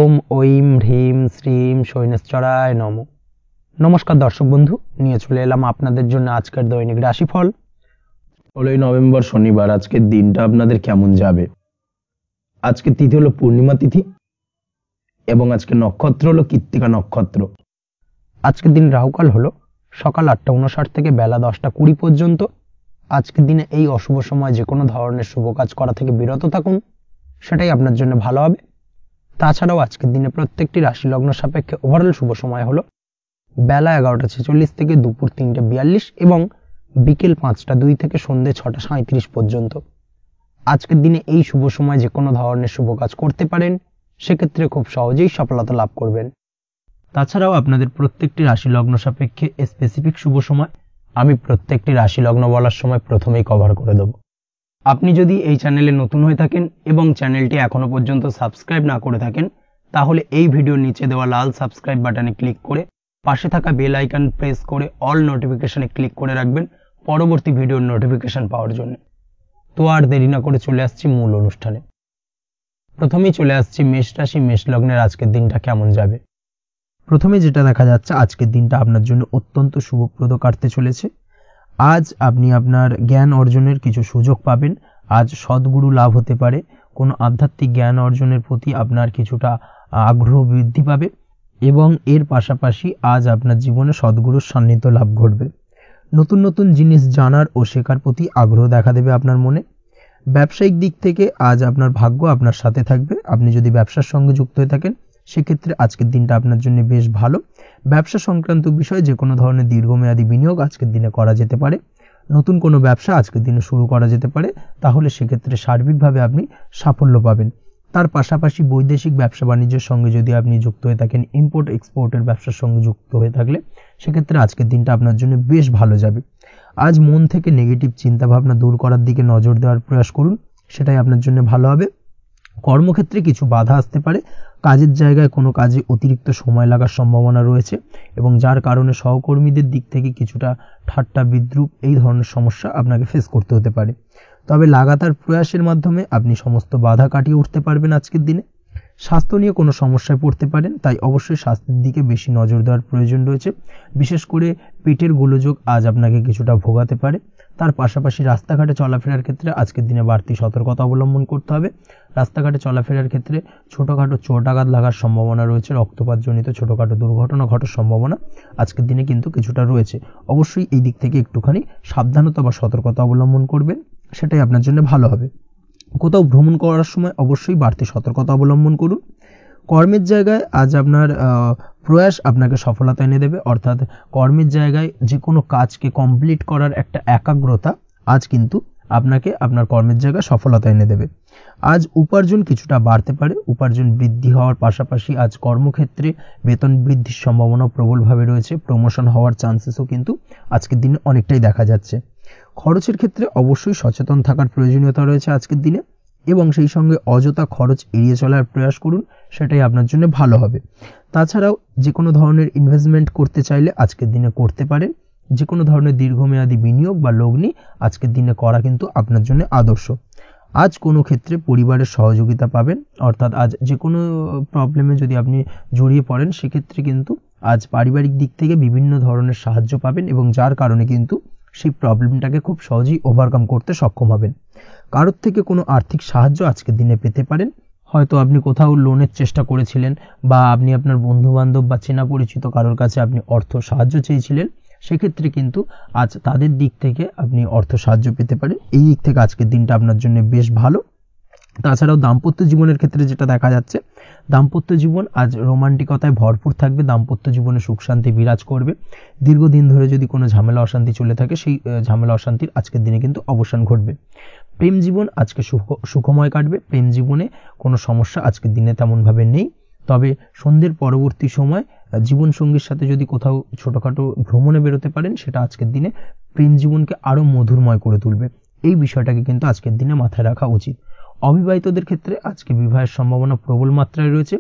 ওম ঐম হ্রিম শ্রীম শৈনেশ্বরায় নমঃ। নমস্কার দর্শক বন্ধু, নিয়ে চলে এলাম আপনাদের জন্য আজকের দৈনিক রাশিফল। 16 নভেম্বর শনিবার। আজকের দিনটা আপনাদের কেমন যাবে? আজকে তিথি হলো পূর্ণিমা তিথি এবং আজকে নক্ষত্র হলো কৃত্তিকা নক্ষত্র। আজকের দিন রাহুকাল হলো সকাল 8:59 থেকে বেলা 10:20 পর্যন্ত। আজকের দিনে এই অশুভ সময় যে কোনো ধরনের শুভ কাজ করা থেকে বিরত থাকুন, সেটাই আপনার জন্য ভালো হবে। তাছাড়াও আজকের দিনে প্রত্যেকটি রাশি লগ্ন সাপেক্ষে ওভারঅল শুভ সময় হলো বেলা 11:46 থেকে দুপুর 3:42 এবং বিকেল 5:02 থেকে সন্ধ্যে 6:37 পর্যন্ত। আজকের দিনে এই শুভ সময় যে কোনো ধরনের শুভ কাজ করতে পারেন, সেক্ষেত্রে খুব সহজেই সফলতা লাভ করবেন। তাছাড়াও আপনাদের প্রত্যেকটি রাশি লগ্ন সাপেক্ষে স্পেসিফিক শুভ সময় আমি প্রত্যেকটি রাশি লগ্ন বলার সময় প্রথমেই কভার করে দেব। আপনি যদি এই চ্যানেলে নতুন হয়ে থাকেন এবং চ্যানেলটি এখনো পর্যন্ত সাবস্ক্রাইব না করে থাকেন, তাহলে এই ভিডিওর নিচে দেওয়া লাল সাবস্ক্রাইব বাটনে ক্লিক করে পাশে থাকা বেল আইকন প্রেস করে অল নোটিফিকেশনে ক্লিক করে রাখবেন পরবর্তী ভিডিওর নোটিফিকেশন পাওয়ার জন্য। তো আর দেরি না করে চলে আসছি মূল অনুষ্ঠানে। প্রথমেই চলে আসছি মেষ রাশি মেষ লগ্নের আজকের দিনটা কেমন যাবে। প্রথমে যেটা দেখা যাচ্ছে, আজকের দিনটা আপনার জন্য অত্যন্ত শুভপ্রদ কাটতে চলেছে। আজ আপনি আপনার জ্ঞান অর্জনের কিছু সুযোগ পাবেন। আজ সদ্গুরু লাভ হতে পারে। কোনো আধ্যাত্মিক জ্ঞান অর্জনের প্রতি আপনার কিছুটা আগ্রহ বৃদ্ধি পাবে এবং এর পাশাপাশি আজ আপনার জীবনে সদ্গুরুর সান্নিধ্য লাভ ঘটবে। নতুন নতুন জিনিস জানার ও শেখার প্রতি আগ্রহ দেখা দেবে আপনার মনে। ব্যবসায়িক দিক থেকে আজ আপনার ভাগ্য আপনার সাথে থাকবে। আপনি যদি ব্যবসার সঙ্গে যুক্ত হয়ে থাকেন, সেক্ষেত্রে আজকের দিনটা আপনার জন্য বেশ ভালো। ব্যবসা সংক্রান্ত বিষয়ে যে কোনো ধরনের দীর্ঘমেয়াদী বিনিয়োগ আজকের দিনে করা যেতে পারে। নতুন কোনো ব্যবসা আজকের দিনে শুরু করা যেতে পারে, তাহলে সেক্ষেত্রে সার্বিকভাবে আপনি সাফল্য পাবেন। তার পাশাপাশি বৈদেশিক ব্যবসা বাণিজ্যের সঙ্গে যদি আপনি যুক্ত হয়ে থাকেন, ইম্পোর্ট এক্সপোর্টের ব্যবসার সঙ্গে যুক্ত হয়ে থাকলে, সেক্ষেত্রে আজকের দিনটা আপনার জন্য বেশ ভালো যাবে। আজ মন থেকে নেগেটিভ চিন্তাভাবনা দূর করার দিকে নজর দেওয়ার প্রয়াস করুন, সেটাই আপনার জন্য ভালো হবে। কর্মক্ষেত্রে কিছু বাধা আসতে পারে। কাজের জায়গায় কোনো কাজে অতিরিক্ত সময় লাগার সম্ভাবনা রয়েছে এবং যার কারণে সহকর্মীদের দিক থেকে কিছুটা ঠাট্টা বিদ্রূপ এই ধরনের সমস্যা আপনাকে ফেস করতে হতে পারে। তবে লাগাতার প্রয়াসের মাধ্যমে আপনি সমস্ত বাধা কাটিয়ে উঠতে পারবেন আজকের দিনে। স্বাস্থ্য নিয়ে কোনো সমস্যায় পড়তে পারেন, তাই অবশ্যই স্বাস্থ্যের দিকে বেশি নজর দেওয়ার প্রয়োজন রয়েছে। বিশেষ করে পেটের গোলযোগ আজ আপনাকে কিছুটা ভোগাতে পারে। তার পাশাপাশি রাস্তাঘাটে চলাফেরার ক্ষেত্রে আজকের দিনে বাড়তি সতর্কতা অবলম্বন করতে হবে। রাস্তাঘাটে চলাফেরার ক্ষেত্রে ছোটোখাটো চোট আঘাত লাগার সম্ভাবনা রয়েছে। রক্তপাতজনিত ছোটোখাটো দুর্ঘটনা ঘটার সম্ভাবনা আজকের দিনে কিন্তু কিছুটা রয়েছে। অবশ্যই এই দিক থেকে একটুখানি সাবধানতা বা সতর্কতা অবলম্বন করবেন, সেটাই আপনার জন্য ভালো হবে। কোথাও ভ্রমণ করার সময় অবশ্যই বাড়তি সতর্কতা অবলম্বন করুন। কর্মের জায়গায় আজ আপনার প্রয়াস আপনাকে সফলতা এনে দেবে, অর্থাৎ কর্মের জায়গায় যে কোনো কাজকে কমপ্লিট করার একটা একাগ্রতা আজ কিন্তু আপনাকে আপনার কর্মের জায়গায় সফলতা এনে দেবে। আজ উপার্জন কিছুটা বাড়তে পারে। উপার্জন বৃদ্ধি হওয়ার পাশাপাশি আজ কর্মক্ষেত্রে বেতন বৃদ্ধির সম্ভাবনা প্রবলভাবে রয়েছে। প্রমোশন হওয়ার চান্সেসও কিন্তু আজকের দিনে অনেকটাই দেখা যাচ্ছে। খরচের ক্ষেত্রে অবশ্যই সচেতন থাকার প্রয়োজনীয়তা রয়েছে আজকের দিনে এবং সেই সঙ্গে অযথা খরচ এড়িয়ে চলার প্রয়াস করুন, সেটাই আপনার জন্য ভালো হবে। তাছাড়াও যে কোনো ধরনের ইনভেস্টমেন্ট করতে চাইলে আজকের দিনে করতে পারেন। যে কোনো ধরনের দীর্ঘমেয়াদী বিনিয়োগ বা লগ্নি আজকের দিনে করা কিন্তু আপনার জন্য আদর্শ। আজ কোনো ক্ষেত্রে পরিবারের সহযোগিতা পাবেন, অর্থাৎ আজ যে কোনো প্রবলেমে যদি আপনি জড়িয়ে পড়েন, সেক্ষেত্রে কিন্তু আজ পারিবারিক দিক থেকে বিভিন্ন ধরনের সাহায্য পাবেন এবং যার কারণে কিন্তু সেই প্রবলেমটাকে খুব সহজেই ওভারকাম করতে সক্ষম হবেন। কারোর থেকে কোনো আর্থিক সাহায্য আজকের দিনে পেতে পারেন। হয়তো আপনি কোথাও লোনের চেষ্টা করেছিলেন বা আপনি আপনার বন্ধু বান্ধব বা চেনা পরিচিত কারোর কাছে আপনি অর্থ সাহায্য চেয়েছিলেন, সেক্ষেত্রে কিন্তু আজ তাদের দিক থেকে আপনি অর্থ সাহায্য পেতে পারেন। এই দিক থেকে আজকের দিনটা আপনার জন্য বেশ ভালো। তাছাড়াও দাম্পত্য জীবনের ক্ষেত্রে যেটা দেখা যাচ্ছে, দাম্পত্য জীবন আজ রোমান্টিকতায় ভরপুর থাকবে। দাম্পত্য জীবনে সুখ শান্তি বিরাজ করবে। দীর্ঘদিন ধরে যদি কোনো ঝামেলা অশান্তি চলে থাকে, সেই ঝামেলা অশান্তির আজকের দিনে কিন্তু অবসান ঘটবে। প্রেম জীবন আজকে সুখময় কাটবে। প্রেম জীবনে কোনো সমস্যা আজকের দিনে তেমনভাবে নেই। তবে সন্ধ্যের পরবর্তী সময় জীবনসঙ্গীর সাথে যদি কোথাও ছোটোখাটো ভ্রমণে বেরোতে পারেন, সেটা আজকের দিনে প্রেম জীবনকে আরও মধুরময় করে তুলবে। এই বিষয়টাকে কিন্তু আজকের দিনে মাথায় রাখা উচিত। অবিবাহিতদের ক্ষেত্রে আজকে বিবাহের সম্ভাবনা প্রবল মাত্রায় রয়েছে।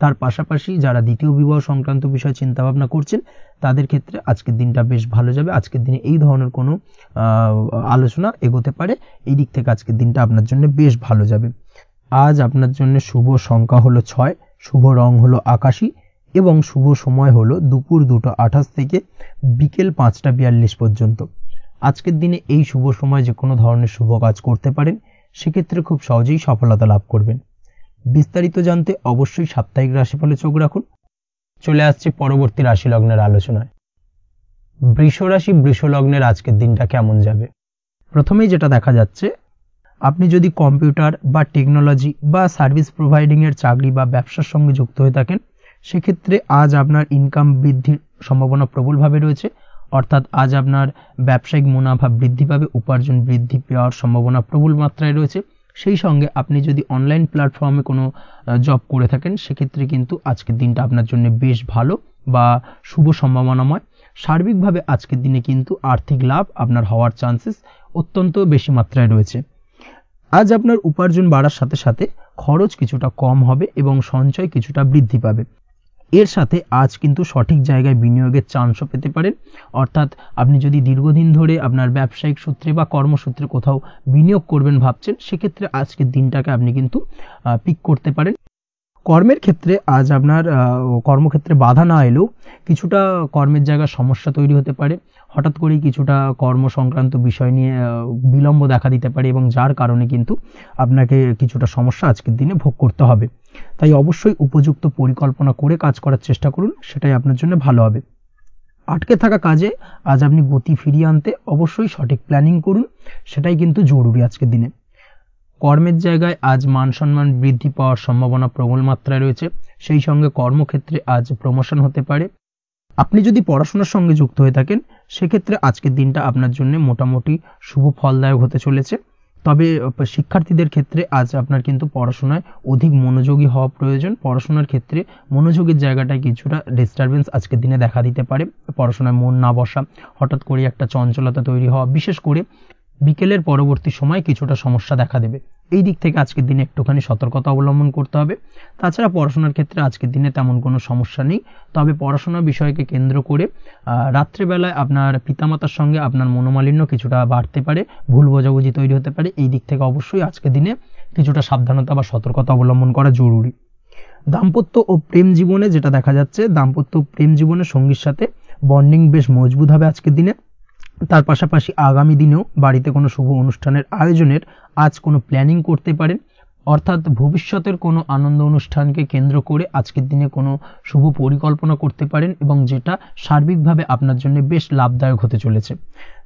তার পাশাপাশি যারা দ্বিতীয় বিবাহ সংক্রান্ত বিষয় চিন্তাভাবনা করছেন, তাদের ক্ষেত্রে আজকের দিনটা বেশ ভালো যাবে। আজকের দিনে এই ধরনের কোনো আলোচনা এগোতে পারে। এই দিক থেকে আজকের দিনটা আপনার জন্য বেশ ভালো যাবে। আজ আপনার জন্য শুভ সংখ্যা হলো 6, শুভ রং হলো আকাশী এবং শুভ সময় হলো দুপুর 2:28 থেকে বিকেল 5:42 পর্যন্ত। আজকের দিনে এই শুভ সময় যে কোনো ধরনের শুভ কাজ করতে পারেন, সেক্ষেত্রে খুব সহজেই সফলতা লাভ করবেন। বিস্তারিত জানতে অবশ্যই সাপ্তাহিক রাশিফলে চোখ রাখুন। চলে আসছে পরবর্তী রাশি লগ্নের আলোচনায়। বৃষ রাশি, বৃষ লগ্নের আজকের দিনটা কেমন যাবে? প্রথমেই যেটা দেখা যাচ্ছে, আপনি যদি কম্পিউটার বা টেকনোলজি বা সার্ভিস প্রোভাইডিং এর চাকরি বা ব্যবসার সঙ্গে যুক্ত হয়ে থাকেন, সেক্ষেত্রে আজ আপনার ইনকাম বৃদ্ধির সম্ভাবনা প্রবলভাবে রয়েছে। অর্থাৎ আজ আপনার ব্যবসায়িক মুনাফা বৃদ্ধি পাবে, উপার্জন বৃদ্ধি পাওয়ার সম্ভাবনা প্রবল মাত্রায় রয়েছে। সেই সঙ্গে আপনি যদি অনলাইন প্ল্যাটফর্মে কোনো জব করে থাকেন, সেক্ষেত্রে কিন্তু আজকের দিনটা আপনার জন্য বেশ ভালো বা শুভ সম্ভাবনাময়। সার্বিকভাবে আজকের দিনে কিন্তু আর্থিক লাভ আপনার হওয়ার চান্সেস অত্যন্ত বেশি মাত্রায় রয়েছে। আজ আপনার উপার্জন বাড়ার সাথে সাথে খরচ কিছুটা কম হবে এবং সঞ্চয় কিছুটা বৃদ্ধি পাবে। এর সাথে আজ কিন্তু সঠিক জায়গায় বিনিয়োগের চান্সও পেতে পারেন। অর্থাৎ আপনি যদি দীর্ঘদিন ধরে আপনার ব্যবসায়িক সূত্রে বা কর্মসূত্রে কোথাও বিনিয়োগ করবেন ভাবছেন, সেক্ষেত্রে আজকের দিনটাকে আপনি কিন্তু পিক করতে পারেন। কর্মের ক্ষেত্রে আজ আপনার কর্মক্ষেত্রে বাধা না এলেও কিছুটা কর্মের জায়গায় সমস্যা তৈরি হতে পারে। হঠাৎ করেই কিছুটা কর্ম সংক্রান্ত বিষয় নিয়ে বিলম্ব দেখা দিতে পারে এবং যার কারণে কিন্তু আপনাকে কিছুটা সমস্যা আজকের দিনে ভোগ করতে হবে। তাই অবশ্যই উপযুক্ত পরিকল্পনা করে কাজ করার চেষ্টা করুন, সেটাই আপনার জন্য ভালো হবে। আটকে থাকা কাজে আজ আপনি গতি ফিরিয়ে আনতে অবশ্যই সঠিক প্ল্যানিং করুন, সেটাই কিন্তু জরুরি আজকের দিনে। কর্মের জায়গায় আজ মান সম্মান বৃদ্ধি পাওয়ার সম্ভাবনা প্রবল মাত্রায় রয়েছে। সেই সঙ্গে কর্মক্ষেত্রে আজ প্রমোশন হতে পারে। আপনি যদি পড়াশোনার সঙ্গে যুক্ত হয়ে থাকেন, সেক্ষেত্রে আজকের দিনটা আপনার জন্য মোটামুটি শুভ ফলদায়ক হতে চলেছে। তবে শিক্ষার্থীদের ক্ষেত্রে আজ আপনার কিন্তু পড়াশোনায় অধিক মনোযোগী হওয়া প্রয়োজন। পড়াশোনার ক্ষেত্রে মনোযোগের জায়গাটায় কিছুটা ডিস্টারবেন্স আজকের দিনে দেখা দিতে পারে। পড়াশোনায় মন না বসা, হঠাৎ করে একটা চঞ্চলতা তৈরি হওয়া, বিশেষ করে বিকেলের পরবর্তী সময় কিছুটা সমস্যা দেখা দেবে। এই দিক থেকে আজকের দিনে একটুখানি সতর্কতা অবলম্বন করতে হবে। তাছাড়া পড়াশোনার ক্ষেত্রে আজকের দিনে তেমন কোনো সমস্যা নেই। তবে পড়াশোনার বিষয়কে কেন্দ্র করে রাত্রেবেলায় আপনার পিতামাতার সঙ্গে আপনার মনোমালিন্য কিছুটা বাড়তে পারে, ভুল বোঝাবুঝি তৈরি হতে পারে। এই দিক থেকে অবশ্যই আজকের দিনে কিছুটা সাবধানতা বা সতর্কতা অবলম্বন করা জরুরি। দাম্পত্য ও প্রেম জীবনে যেটা দেখা যাচ্ছে, দাম্পত্য প্রেম জীবনে সঙ্গীর সাথে বন্ডিং বেশ মজবুত হবে আজকের দিনে। তার পাশাপাশি আগামী দিনেও বাড়িতে কোনো শুভ অনুষ্ঠানের আয়োজনের আজ কোনো প্ল্যানিং করতে পারেন। অর্থাৎ ভবিষ্যতের কোনো আনন্দ অনুষ্ঠানকে কেন্দ্র করে আজকের দিনে কোনো শুভ পরিকল্পনা করতে পারেন এবং যেটা সার্বিকভাবে আপনার জন্য বেশ লাভদায়ক হতে চলেছে।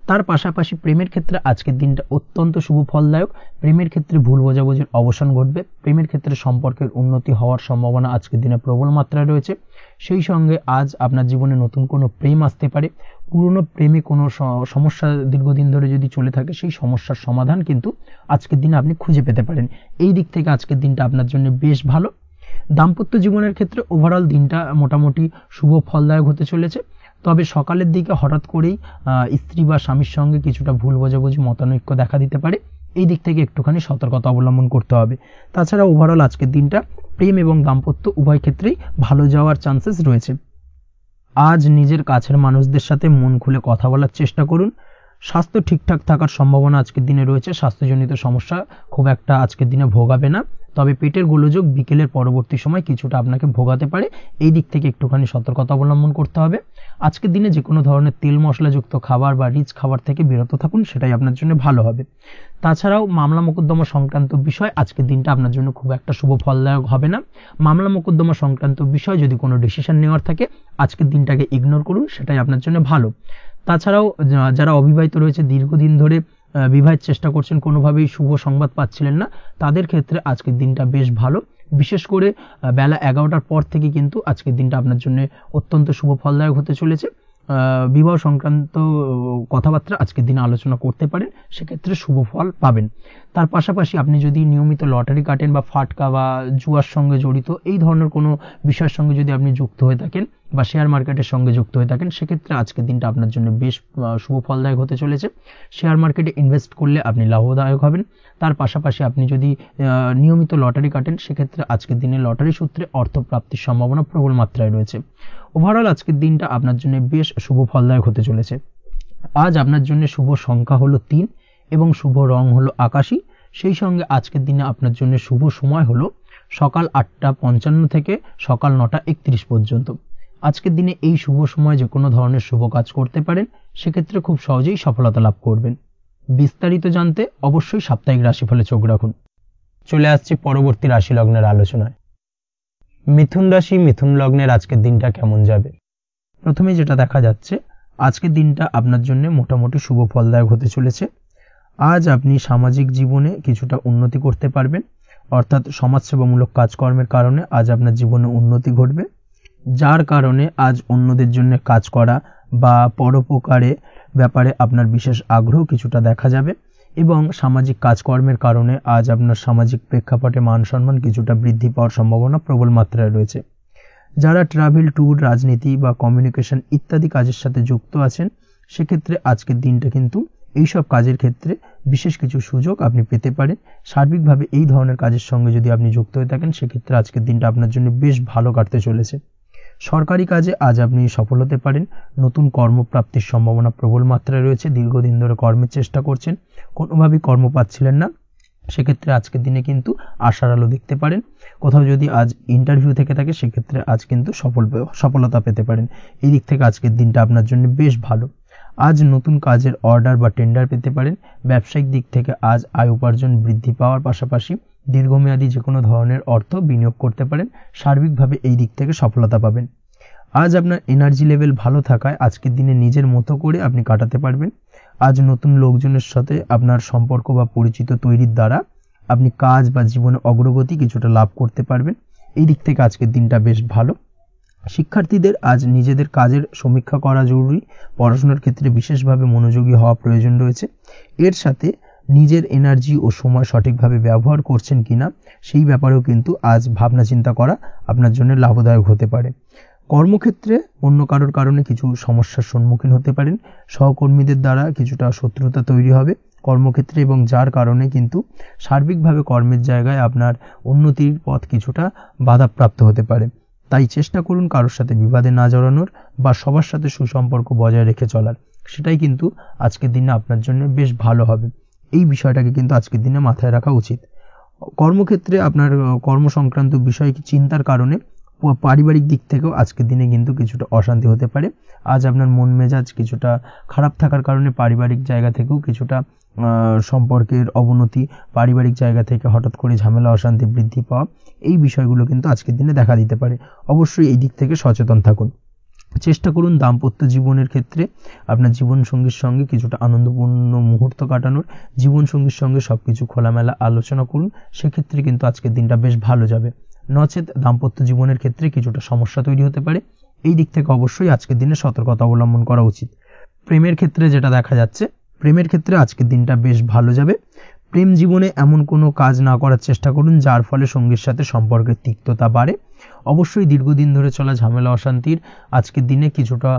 তার পাশাপাশি প্রেমের ক্ষেত্রে আজকের দিনটা অত্যন্ত শুভ ফলদায়ক। প্রেমের ক্ষেত্রে ভুল বোঝাবুঝির অবসান ঘটবে। প্রেমের ক্ষেত্রে সম্পর্কের উন্নতি হওয়ার সম্ভাবনা আজকের দিনে প্রবল মাত্রায় রয়েছে। সেই সঙ্গে আজ আপনার জীবনে নতুন কোনো প্রেম আসতে পারে। পুরনো প্রেমে কোনো সমস্যা দীর্ঘদিন ধরে যদি চলে থাকে, সেই সমস্যার সমাধান কিন্তু আজকের দিনে আপনি খুঁজে পেতে পারেন। এই দিক থেকে আজকের দিনটা আপনার জন্য বেশ ভালো। দাম্পত্য জীবনের ক্ষেত্রে ওভারঅল দিনটা মোটামুটি শুভ ফলদায়ক হতে চলেছে। তবে সকালের দিকে হঠাৎ করেই স্ত্রী বা স্বামীর সঙ্গে কিছুটা ভুল বোঝাবুঝি, মতানৈক্য দেখা দিতে পারে। এই দিক থেকে একটুখানি সতর্কতা অবলম্বন করতে হবে। তাছাড়া ওভারঅল আজকের দিনটা প্রেম এবং দাম্পত্য উভয় ক্ষেত্রেই ভালো যাওয়ার চান্সেস রয়েছে। আজ নিজের কাছের মানুষদের সাথে মন খুলে কথা বলার চেষ্টা করুন। স্বাস্থ্য ঠিকঠাক থাকার সম্ভাবনা আজকের দিনে রয়েছে। স্বাস্থ্যজনিত সমস্যা খুব একটা আজকের দিনে ভোগাবে না। তবে পেটের গোলযোগ বিকেলের পরবর্তী সময় কিছুটা আপনাকে ভোগাতে পারে। এই দিক থেকে একটুখানি সতর্কতা অবলম্বন করতে হবে। আজকের দিনে যে কোনো ধরনের তেল মশলাযুক্ত খাবার বা রিচ খাবার থেকে বিরত থাকুন, সেটাই আপনার জন্য ভালো হবে। তাছাড়াও মামলা মোকদ্দমা সংক্রান্ত বিষয় আজকের দিনটা আপনার জন্য খুব একটা শুভ ফলদায়ক হবে না। মামলা মোকদ্দমা সংক্রান্ত বিষয় যদি কোনো ডিসিশন নেওয়ার থাকে, আজকের দিনটাকে ইগনোর করুন, সেটাই আপনার জন্য ভালো। তাছাড়াও যারা অবিবাহিত রয়েছে, দীর্ঘদিন ধরে বিবাহের চেষ্টা করছেন, কোনোভাবেই শুভ সংবাদ পাচ্ছিলেন না, তাদের ক্ষেত্রে আজকের দিনটা বেশ ভালো। বিশেষ করে বেলা 11টার পর থেকে কিন্তু আজকের দিনটা আপনার জন্য অত্যন্ত শুভ ফলদায়ক হতে চলেছে। বিবাহ সংক্রান্ত কথাবার্তা আজকের দিনে আলোচনা করতে পারেন, সেক্ষেত্রে শুভ ফল পাবেন। তার পাশাপাশি আপনি যদি নিয়মিত লটারি কাটেন বা ফাটকা বা জুয়ার সঙ্গে জড়িত এই ধরনের কোনো বিষয়ের সঙ্গে যদি আপনি যুক্ত হয়ে থাকেন বা শেয়ার মার্কেটের সঙ্গে যুক্ত হয়ে থাকেন, সেক্ষেত্রে আজকের দিনটা আপনার জন্য বেশ শুভ ফলদায়ক হতে চলেছে। শেয়ার মার্কেটে ইনভেস্ট করলে আপনি লাভদায়ক হবেন। তার পাশাপাশি আপনি যদি নিয়মিত লটারি কাটেন, সেক্ষেত্রে আজকের দিনে লটারি সূত্রে অর্থ প্রাপ্তির সম্ভাবনা প্রবল মাত্রায় রয়েছে। ওভারঅল আজকের দিনটা আপনার জন্য বেশ শুভ ফলদায়ক হতে চলেছে। আজ আপনার জন্য শুভ সংখ্যা হলো 3 এবং শুভ রং হলো আকাশী। সেই সঙ্গে আজকের দিনে আপনার জন্য শুভ সময় হলো সকাল 8:55 থেকে সকাল 9:31 পর্যন্ত। আজকের দিনে এই শুভ সময় যে কোনো ধরনের শুভ কাজ করতে পারেন, সেক্ষেত্রে খুব সহজেই সফলতা লাভ করবেন। বিস্তারিত জানতে অবশ্যই সাপ্তাহিক রাশিফলে চোখ রাখুন। চলে আসছি পরবর্তী রাশি লগ্নের আলোচনায়। মিথুন রাশি, মিথুন লগ্নের আজকের দিনটা কেমন যাবে? প্রথমে যেটা দেখা যাচ্ছে, আজকের দিনটা আপনার জন্য মোটামুটি শুভ ফলদায়ক হতে চলেছে। আজ আপনি সামাজিক জীবনে কিছুটা উন্নতি করতে পারবেন, অর্থাৎ সমাজসেবামূলক কাজকর্মের কারণে আজ আপনার জীবনে উন্নতি ঘটবে, যার কারণে আজ অন্যদের জন্য কাজ করা বা পরোপকারে ব্যাপারে আপনার বিশেষ আগ্রহ কিছুটা দেখা যাবে এবং সামাজিক কাজকর্মের কারণে আজ আপনার সামাজিক প্রেক্ষাপটে মান সম্মান কিছুটা বৃদ্ধি পাওয়ার সম্ভাবনা প্রবল মাত্রায় রয়েছে। যারা ট্রাভেল, ট্যুর, রাজনীতি বা কমিউনিকেশন ইত্যাদি কাজের সাথে যুক্ত আছেন, সেক্ষেত্রে আজকের দিনটা কিন্তু এইসব কাজের ক্ষেত্রে বিশেষ কিছু সুযোগ আপনি পেতে পারেন। সার্বিকভাবে এই ধরনের কাজের সঙ্গে যদি আপনি যুক্ত হয়ে থাকেন, সেক্ষেত্রে আজকের দিনটা আপনার জন্য বেশ ভালো কাটতে চলেছে। সরকারি কাজে আজ আপনি সফল হতে পারেন। নতুন কর্মপ্রাপ্তির সম্ভাবনা প্রবল মাত্রায় রয়েছে। দীর্ঘদিন ধরে কর্মের চেষ্টা করছেন, কোনোভাবেই কর্ম পাচ্ছিলেন না, সেক্ষেত্রে আজকের দিনে কিন্তু আশার আলো দেখতে পারেন। কোথাও যদি আজ ইন্টারভিউ থেকে থাকে, সেক্ষেত্রে আজ কিন্তু সফলতা পেতে পারেন। এই দিক থেকে আজকের দিনটা আপনার জন্য বেশ ভালো। আজ নতুন কাজের অর্ডার বা টেন্ডার পেতে পারেন। ব্যবসায়িক দিক থেকে আজ আয় উপার্জন বৃদ্ধি পাওয়ার পাশাপাশি দীর্ঘমেয়াদী যে কোনো ধরনের অর্থ বিনিয়োগ করতে পারেন। সার্বিকভাবে এই দিক থেকে সফলতা পাবেন। আজ আপনার এনার্জি লেভেল ভালো থাকায় আজকের দিনে নিজের মতো করে আপনি কাটাতে পারবেন। আজ নতুন লোকজনের সাথে আপনার সম্পর্ক বা পরিচিত তৈরির দ্বারা আপনি কাজ বা জীবনে অগ্রগতি কিছুটা লাভ করতে পারবেন। এই দিক থেকে আজকের দিনটা বেশ ভালো। শিক্ষার্থীদের আজ নিজেদের কাজের সমীক্ষা করা জরুরি। পড়াশোনার ক্ষেত্রে বিশেষভাবে মনোযোগী হওয়া প্রয়োজন রয়েছে। এর সাথে নিজের এনার্জি ও সময় সঠিকভাবে ব্যবহার করছেন কিনা সেই ব্যাপারেও কিন্তু আজ ভাবনা চিন্তা করা আপনার জন্য লাভদায়ক হতে পারে। কর্মক্ষেত্রে অন্য কারোর কারণে কিছু সমস্যার সম্মুখীন হতে পারেন। সহকর্মীদের দ্বারা কিছুটা শত্রুতা তৈরি হবে কর্মক্ষেত্রে, এবং যার কারণে কিন্তু সার্বিকভাবে কর্মের জায়গায় আপনার উন্নতির পথ কিছুটা বাধাপ্রাপ্ত হতে পারে। তাই চেষ্টা করুন কারোর সাথে বিবাদে না জড়ানোর বা সবার সাথে সুসম্পর্ক বজায় রেখে চলার। সেটাই কিন্তু আজকের দিনে আপনার জন্য বেশ ভালো হবে। এই বিষয়টাকে কিন্তু আজকের দিনে মাথায় রাখা উচিত। কর্মক্ষেত্রে আপনার কর্মসংক্রান্ত বিষয় চিন্তার কারণে পারিবারিক দিক থেকেও আজকের দিনে কিন্তু কিছুটা অশান্তি হতে পারে। আজ আপনার মন মেজাজ কিছুটা খারাপ থাকার কারণে পারিবারিক জায়গা থেকেও কিছুটা সম্পর্কের অবনতি, পারিবারিক জায়গা থেকে হঠাৎ করে ঝামেলা অশান্তি বৃদ্ধি পাওয়া, এই বিষয়গুলো কিন্তু আজকের দিনে দেখা দিতে পারে। অবশ্যই এই দিক থেকে সচেতন থাকুন। চেষ্টা করুন দাম্পত্য জীবনের ক্ষেত্রে আপনার জীবনসঙ্গীর সঙ্গে কিছুটা আনন্দপূর্ণ মুহূর্ত কাটানোর। জীবনসঙ্গীর সঙ্গে সবকিছু খোলামেলা আলোচনা করুন, সেক্ষেত্রে কিন্তু আজকের দিনটা বেশ ভালো যাবে। নচেত দাম্পত্য জীবনের ক্ষেত্রে কিছুটা সমস্যা তৈরি হতে পারে। এই দিক থেকে অবশ্যই আজকের দিনে সতর্কতা অবলম্বন করা উচিত। প্রেমের ক্ষেত্রে যেটা দেখা যাচ্ছে, প্রেমের ক্ষেত্রে আজকের দিনটা বেশ ভালো যাবে। প্রেম জীবনে এমন কোনো কাজ না করার চেষ্টা করুন যার ফলে সঙ্গীর সাথে সম্পর্কের তিক্ততা বাড়ে। অবশ্যই দীর্ঘদিন ধরে চলা ঝামেলা অশান্তির আজকের দিনে কিছুটা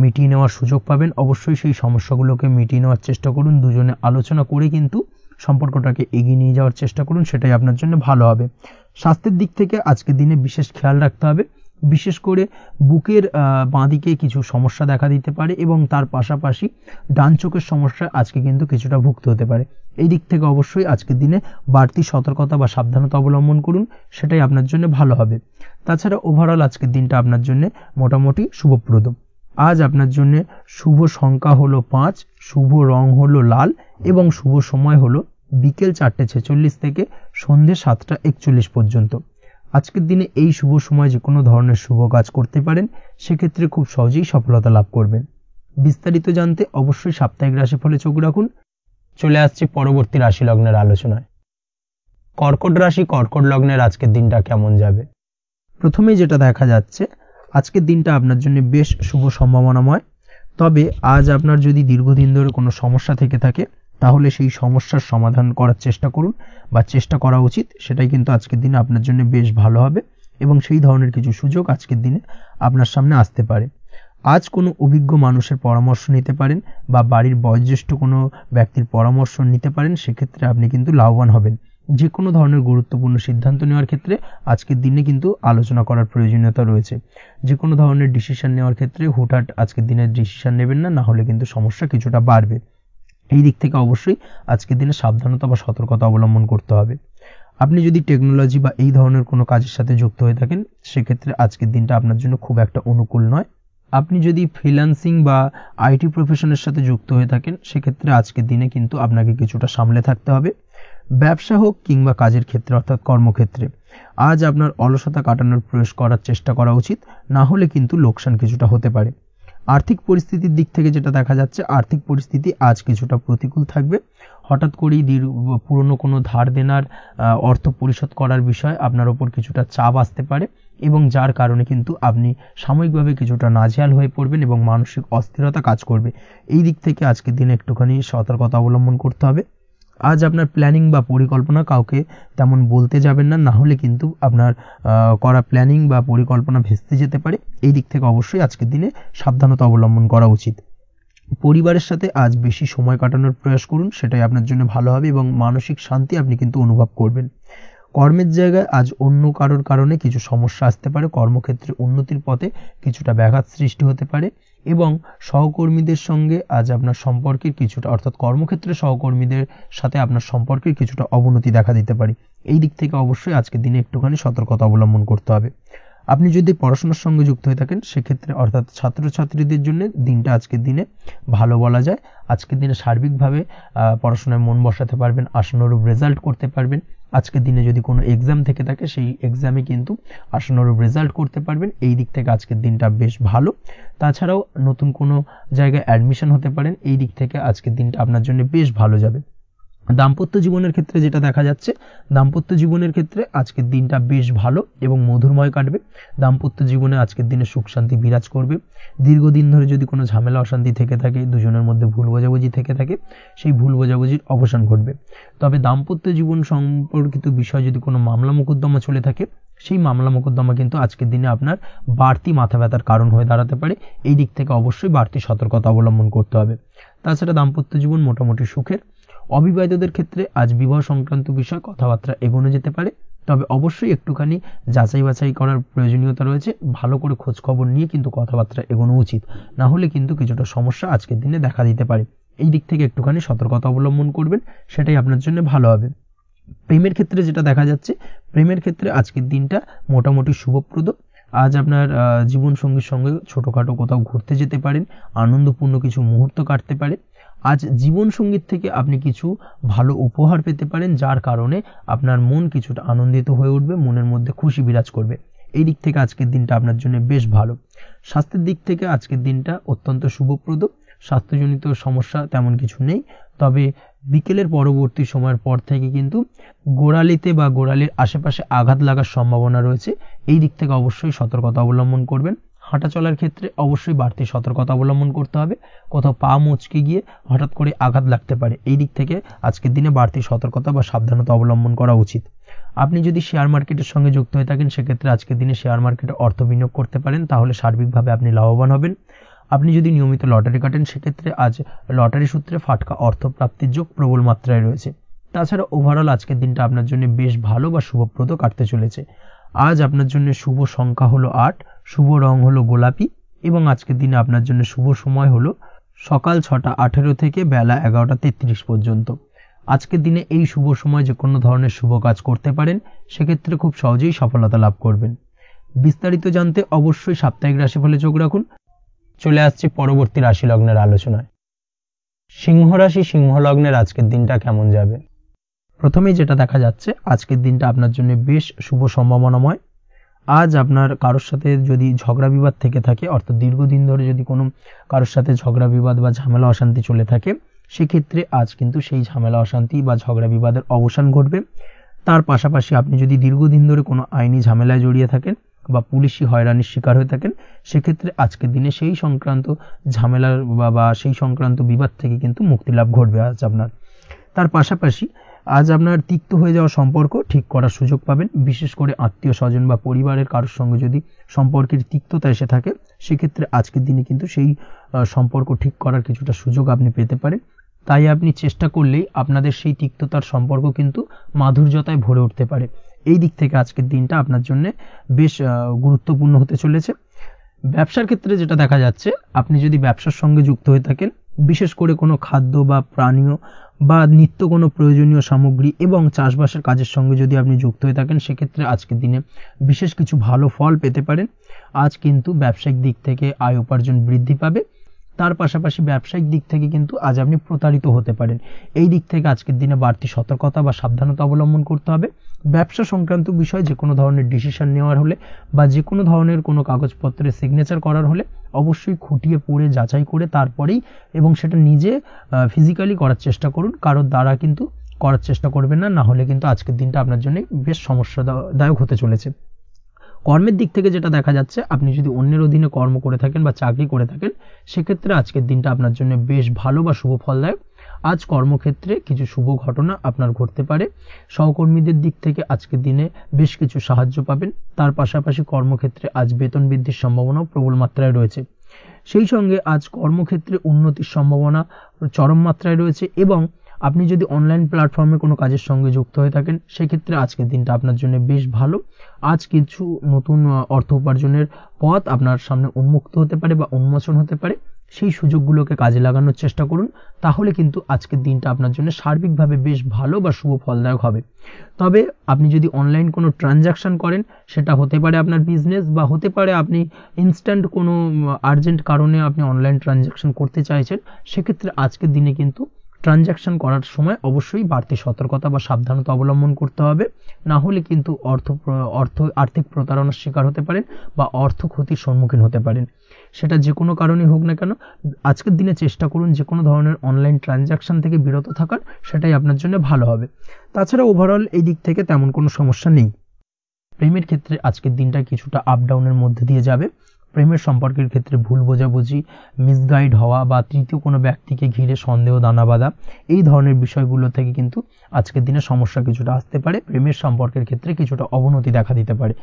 মিটিয়ে নেওয়ার সুযোগ পাবেন। অবশ্যই সেই সমস্যাগুলোকে মিটিয়ে নেওয়ার চেষ্টা করুন। দুজনে আলোচনা করে কিন্তু সম্পর্কটাকে এগিয়ে নিয়ে যাওয়ার চেষ্টা করুন, সেটাই আপনার জন্য ভালো হবে। স্বাস্থ্যের দিক থেকে আজকের দিনে বিশেষ খেয়াল রাখতে হবে। বিশেষ করে বুকের বাঁদিকে কিছু সমস্যা দেখা দিতে পারে এবং তার পাশাপাশি ডান চোখের সমস্যা আজকে কিন্তু কিছুটা ভুগতে হতে পারে। এই দিক থেকে অবশ্যই আজকের দিনে বাড়তি সতর্কতা বা সাবধানতা অবলম্বন করুন, সেটাই আপনার জন্য ভালো হবে। তাছাড়া ওভারঅল আজকের দিনটা আপনার জন্য মোটামুটি শুভপ্রদ। আজ আপনার জন্য শুভ সংখ্যা হলো 5, শুভ রং হলো লাল এবং শুভ সময় হলো বিকেল 4:46 থেকে সন্ধ্যে 7:41 পর্যন্ত। আজকের দিনে এই শুভ সময় যে কোনো ধরনের শুভ কাজ করতে পারেন, সেক্ষেত্রে খুব সহজেই সফলতা লাভ করবেন। বিস্তারিত জানতে অবশ্যই সাপ্তাহিক রাশিফলে চোখ রাখুন। চলে আসছি পরবর্তী রাশি লগ্নের আলোচনায়। কর্কট রাশি, কর্কট লগ্নের আজকের দিনটা কেমন যাবে? প্রথমেই যেটা দেখা যাচ্ছে, আজকের দিনটা আপনার জন্য বেশ শুভ সম্ভাবনাময়। তবে আজ আপনার যদি দীর্ঘদিন ধরে কোনো সমস্যা থেকে থাকে, তাহলে সেই সমস্যার সমাধান করার চেষ্টা করুন বা চেষ্টা করা উচিত। সেটাই কিন্তু আজকের দিনে আপনার জন্য বেশ ভালো হবে এবং সেই ধরনের কিছু সুযোগ আজকের দিনে আপনার সামনে আসতে পারে। আজ কোনো অভিজ্ঞ মানুষের পরামর্শ নিতে পারেন বা বাড়ির বয়োজ্যেষ্ঠ কোনো ব্যক্তির পরামর্শ নিতে পারেন, সেক্ষেত্রে আপনি কিন্তু লাভবান হবেন। যে কোনো ধরনের গুরুত্বপূর্ণ সিদ্ধান্ত নেওয়ার ক্ষেত্রে আজকের দিনে কিন্তু আলোচনা করার প্রয়োজনীয়তা রয়েছে। যে কোনো ধরনের ডিসিশন নেওয়ার ক্ষেত্রে হুটহাট আজকের দিনে ডিসিশন নেবেন না, না হলে কিন্তু সমস্যা কিছুটা বাড়বে। এই দিক থেকে অবশ্যই আজকের দিনে সাবধানতা বা সতর্কতা অবলম্বন করতে হবে। আপনি যদি টেকনোলজি বা এই ধরনের কোনো কাজের সাথে যুক্ত হয়ে থাকেন, সেক্ষেত্রে আজকের দিনটা আপনার জন্য খুব একটা অনুকূল নয়। আপনি যদি ফ্রিল্যান্সিং বা আইটি প্রফেশনের সাথে যুক্ত হয়ে থাকেন, সেক্ষেত্রে আজকের দিনে কিন্তু আপনাকে কিছুটা সামলে থাকতে হবে। ব্যবসা হোক কিংবা কাজের ক্ষেত্রে অর্থাৎ কর্মক্ষেত্রে আজ আপনার অলসতা কাটানোর প্রয়াস করার চেষ্টা করা উচিত, না হলে কিন্তু লোকসান কিছুটা হতে পারে। আর্থিক পরিস্থিতির দিক থেকে যেটা দেখা যাচ্ছে, আর্থিক পরিস্থিতি আজ কিছুটা প্রতিকূল থাকবে। হঠাৎ করেই পুরনো কোনো ধার দেনার অর্থ পরিশোধ করার বিষয়ে আপনার ওপর কিছুটা চাপ আসতে পারে, এবং যার কারণে কিন্তু আপনি সাময়িকভাবে কিছুটা নাজেহাল হয়ে পড়বেন এবং মানসিক অস্থিরতা কাজ করবে। এই দিক থেকে আজকের দিনে একটুখানি সতর্কতা অবলম্বন করতে হবে। আজ আপনার প্ল্যানিং বা পরিকল্পনা কাউকে তেমন বলতে যাবেন না, না হলে কিন্তু আপনার করা প্ল্যানিং বা পরিকল্পনা ভেস্তে যেতে পারে। এই দিক থেকে অবশ্যই আজকের দিনে সাবধানতা অবলম্বন করা উচিত। পরিবারের সাথে আজ বেশি সময় কাটানোর প্রয়াস করুন, সেটাই আপনার জন্য ভালো হবে এবং মানসিক শান্তি আপনি কিন্তু অনুভব করবেন। কর্মের জায়গায় আজ অন্য কারোর কারণে কিছু সমস্যা আসতে পারে, কর্মক্ষেত্রে উন্নতির পথে কিছুটা ব্যাঘাত সৃষ্টি হতে পারে, এবং সহকর্মীদের সঙ্গে আজ আপনার সম্পর্কের কিছুটা অর্থাৎ কর্মক্ষেত্রে সহকর্মীদের সাথে আপনার সম্পর্কের কিছুটা অবনতি দেখা দিতে পারে। এই দিক থেকে অবশ্যই আজকের দিনে একটুখানি সতর্কতা অবলম্বন করতে হবে। আপনি যদি পড়াশোনার সঙ্গে যুক্ত হয়ে থাকেন, সেক্ষেত্রে অর্থাৎ ছাত্রছাত্রীদের জন্য দিনটা আজকের দিনে ভালো বলা যায়। আজকের দিনে সার্বিকভাবে পড়াশোনায় মন বসাতে পারবেন, আশানুরূপ রেজাল্ট করতে পারবেন। আজকের দিনে যদি কোনো এক্সাম থেকে থাকে, সেই এক্সামে কিন্তু আশানুরূপ রেজাল্ট করতে পারবেন। এই দিক থেকে আজকের দিনটা বেশ ভালো। তাছাড়াও নতুন কোনো জায়গায় অ্যাডমিশন হতে পারেন। এই দিক থেকে আজকের দিনটা আপনার জন্য বেশ ভালো যাবে। দাম্পত্য জীবনের ক্ষেত্রে যেটা দেখা যাচ্ছে, দাম্পত্য জীবনের ক্ষেত্রে আজকের দিনটা বেশ ভালো এবং মধুরময় কাটবে। দাম্পত্য জীবনে আজকের দিনে সুখ শান্তি বিরাজ করবে। দীর্ঘদিন ধরে যদি কোনো ঝামেলা অশান্তি থেকে থাকে, দুজনের মধ্যে ভুল বোঝাবুঝি থেকে থাকে, সেই ভুল বোঝাবুঝির অবসান ঘটবে। তবে দাম্পত্য জীবন সম্পর্কিত বিষয় যদি কোনো মামলা মোকদ্দমা চলে থাকে, সেই মামলা মোকদ্দমা কিন্তু আজকের দিনে আপনার বাড়তি মাথা ব্যথার কারণ হয়ে দাঁড়াতে পারে। এই দিক থেকে অবশ্যই বাড়তি সতর্কতা অবলম্বন করতে হবে। তাছাড়া দাম্পত্য জীবন মোটামুটি সুখের। অবিবাহিতদের ক্ষেত্রে আজ বিবাহ সংক্রান্ত বিষয় কথাবার্তা এগোনো যেতে পারে, তবে অবশ্যই একটুখানি যাচাই বাছাই করার প্রয়োজনীয়তা রয়েছে। ভালো করে খোঁজ খবর নিয়ে কিন্তু কথাবার্তা এগোনো উচিত, না হলে কিন্তু কিছুটা সমস্যা আজকের দিনে দেখা দিতে পারে। এই দিক থেকে একটুখানি সতর্কতা অবলম্বন করবেন, সেটাই আপনার জন্য ভালো হবে। প্রেমের ক্ষেত্রে যেটা দেখা যাচ্ছে, প্রেমের ক্ষেত্রে আজকের দিনটা মোটামুটি শুভপ্রদ। আজ আপনার জীবন সঙ্গীর সঙ্গে ছোটখাটো কোথাও ঘুরতে যেতে পারেন, আনন্দপূর্ণ কিছু মুহূর্ত কাটতে পারে। আজ জীবন সঙ্গীত থেকে আপনি কিছু ভালো উপহার পেতে পারেন, যার কারণে আপনার মন কিছুটা আনন্দিত হয়ে উঠবে, মনের মধ্যে খুশি বিরাজ করবে। এই দিক থেকে আজকের দিনটা আপনার জন্য বেশ ভালো। স্বাস্থ্যের দিক থেকে আজকের দিনটা অত্যন্ত শুভপ্রদ। স্বাস্থ্যজনিত সমস্যা তেমন কিছু নেই, তবে বিকেলের পরবর্তী সময়ের পর থেকে কিন্তু গোড়ালিতে বা গোড়ালির আশেপাশে আঘাত লাগার সম্ভাবনা রয়েছে। এই দিক থেকে অবশ্যই সতর্কতা অবলম্বন করবেন। হাঁটা চলার ক্ষেত্রে অবশ্যই বাড়তি সতর্কতা অবলম্বন করতে হবে। কোথাও পা মচকে গিয়ে হঠাৎ করে আঘাত লাগতে পারে। এই দিক থেকে আজকের দিনে বাড়তি সতর্কতা বা সাবধানতা অবলম্বন করা উচিত। আপনি যদি শেয়ার মার্কেটের সঙ্গে যুক্ত হয়ে থাকেন, সেক্ষেত্রে আজকের দিনে শেয়ার মার্কেটে অর্থ বিনিয়োগ করতে পারেন, তাহলে সার্বিকভাবে আপনি লাভবান হবেন। আপনি যদি নিয়মিত লটারি কাটেন, সেক্ষেত্রে আজ লটারি সূত্রে ফাটকা অর্থ প্রাপ্তির যোগ প্রবল মাত্রায় রয়েছে। তাছাড়া ওভারঅল আজকের দিনটা আপনার জন্য বেশ ভালো বা শুভপ্রদ কাটতে চলেছে। আজ আপনার জন্য শুভ সংখ্যা হলো 8, শুভ রং হলো গোলাপি, এবং আজকের দিনে আপনার জন্য শুভ সময় হলো সকাল 6:18 থেকে বেলা 11:33 পর্যন্ত। আজকের দিনে এই শুভ সময় যে কোনো ধরনের শুভ কাজ করতে পারেন, সেক্ষেত্রে খুব সহজেই সফলতা লাভ করবেন। বিস্তারিত জানতে অবশ্যই সাপ্তাহিক রাশিফলে চোখ রাখুন। চলে আসছি পরবর্তী রাশি লগ্নের আলোচনায়। সিংহ রাশি, সিংহ লগ্নের আজকের দিনটা কেমন যাবে? প্রথমেই যেটা দেখা যাচ্ছে, আজকের দিনটা আপনার জন্য বেশ শুভ সম্ভাবনাময়। আজ আপনার কারোর সাথে যদি ঝগড়া বিবাদ থেকে থাকে, অর্থাৎ দীর্ঘদিন ধরে যদি কোনো কারোর সাথে ঝগড়া বিবাদ বা ঝামেলা অশান্তি চলে থাকে, সেক্ষেত্রে আজ কিন্তু সেই ঝামেলা অশান্তি বা ঝগড়া বিবাদের অবসান ঘটবে। তার পাশাপাশি আপনি যদি দীর্ঘদিন ধরে কোনো আইনি ঝামেলায় জড়িয়ে থাকেন বা পুলিশি হয়রানির শিকার হয়ে থাকেন, সেক্ষেত্রে আজকের দিনে সেই সংক্রান্ত ঝামেলার বা সেই সংক্রান্ত বিবাদ থেকে কিন্তু মুক্তি লাভ ঘটবে আজ আপনার। তার পাশাপাশি আজ আপনার তিক্ত হয়ে যাওয়া সম্পর্ক ঠিক করার সুযোগ পাবেন। বিশেষ করে আত্মীয় স্বজন বা পরিবারের কারোর সঙ্গে যদি সম্পর্কের তিক্ততা এসে থাকে, সেক্ষেত্রে আজকের দিনে কিন্তু সেই সম্পর্ক ঠিক করার কিছুটা সুযোগ আপনি পেতে পারেন। তাই আপনি চেষ্টা করলেই আপনাদের সেই তিক্ততার সম্পর্ক কিন্তু মাধুর্যতায় ভরে উঠতে পারে। এই দিক থেকে আজকের দিনটা আপনার জন্য বেশ গুরুত্বপূর্ণ হতে চলেছে। ব্যবসার ক্ষেত্রে যেটা দেখা যাচ্ছে, আপনি যদি ব্যবসার সঙ্গে যুক্ত হয়ে থাকেন, বিশেষ করে কোনো খাদ্য বা পানীয় বা নিত্য কোনো প্রয়োজনীয় সামগ্রী এবং চাষবাসের কাজের সঙ্গে যদি আপনি যুক্ত হয়ে থাকেন, সেক্ষেত্রে আজকের দিনে বিশেষ কিছু ভালো ফল পেতে পারেন। আজ কিন্তু ব্যবসায়িক দিক থেকে আয় উপার্জন বৃদ্ধি পাবে, তার পাশাপাশি ব্যবসায়িক দিক থেকে কিন্তু আজ আপনি প্রতারিত হতে পারেন। এই দিক থেকে আজকের দিনে বাড়তি সতর্কতা বা সাবধানতা অবলম্বন করতে হবে। ব্যবসা সংক্রান্ত বিষয় যে কোনো ধরনের ডিসিশন নেওয়ার হলে বা যে কোনো ধরনের কোনো কাগজপত্রে সিগনেচার করার হলে অবশ্যই খুঁটিয়ে পড়ে যাচাই করে তারপরেই, এবং সেটা নিজে ফিজিক্যালি করার চেষ্টা করুন, কারোর দ্বারা কিন্তু করার চেষ্টা করবেন না, না হলে কিন্তু আজকের দিনটা আপনার জন্য বেশ সমস্যাদায়ক হতে চলেছে। কর্মের দিক থেকে যেটা দেখা যাচ্ছে, আপনি যদি অন্যের অধীনে কর্ম করে থাকেন বা চাকরি করে থাকেন, সেক্ষেত্রে আজকের দিনটা আপনার জন্য বেশ ভালো বা শুভ ফলদায়ক। আজ কর্মক্ষেত্রে কিছু শুভ ঘটনা আপনার ঘটতে পারে। সহকর্মীদের দিক থেকে আজকের দিনে বেশ কিছু সাহায্য পাবেন। তার পাশাপাশি কর্মক্ষেত্রে আজ বেতন বৃদ্ধির সম্ভাবনাও প্রবল মাত্রায় রয়েছে। সেই সঙ্গে আজ কর্মক্ষেত্রে উন্নতির সম্ভাবনা চরম মাত্রায় রয়েছে, এবং আপনি যদি অনলাইন প্ল্যাটফর্মে কোনো কাজের সঙ্গে যুক্ত হয়ে থাকেন, সেক্ষেত্রে আজকের দিনটা আপনার জন্য বেশ ভালো। আজ কিছু নতুন অর্থ উপার্জনের পথ আপনার সামনে উন্মুক্ত হতে পারে বা উন্মোচন হতে পারে। সেই সুযোগগুলোকে কাজে লাগানোর চেষ্টা করুন, তাহলে কিন্তু আজকের দিনটা আপনার জন্য সার্বিকভাবে বেশ ভালো বা শুভ ফলদায়ক হবে। তবে আপনি যদি অনলাইন কোনো ট্রানজাকশন করেন, সেটা হতে পারে আপনার বিজনেস বা হতে পারে আপনি ইনস্ট্যান্ট কোনো আর্জেন্ট কারণে আপনি অনলাইন ট্রানজাকশন করতে চাইছেন, সেক্ষেত্রে আজকের দিনে কিন্তু ট্রানজাকশন করার সময় অবশ্যই বাড়তি সতর্কতা বা সাবধানতা অবলম্বন করতে হবে, না হলে কিন্তু আর্থিক প্রতারণার শিকার হতে পারেন বা অর্থ ক্ষতির সম্মুখীন হতে পারেন। সেটা যে কোনো কারণেই হোক না কেন, আজকের দিনে চেষ্টা করুন যে কোনো ধরনের অনলাইন ট্রানজাকশন থেকে বিরত থাকার, সেটাই আপনার জন্য ভালো হবে। তাছাড়া ওভারঅল এই দিক থেকে তেমন কোনো সমস্যা নেই। প্রেমের ক্ষেত্রে আজকের দিনটা কিছুটা আপ ডাউনের মধ্যে দিয়ে যাবে। প্রেমের সম্পর্কের ক্ষেত্রে ভুল বোঝাবুঝি, মিসগাইড হওয়া বা তৃতীয় কোনো ব্যক্তিকে ঘিরে সন্দেহ দানা বাঁধা, এই ধরনের বিষয়গুলো থেকে কিন্তু আজকের দিনে সমস্যা কিছুটা আসতে পারে। প্রেমের সম্পর্কের ক্ষেত্রে কিছুটা অবনতি দেখা দিতে পারে।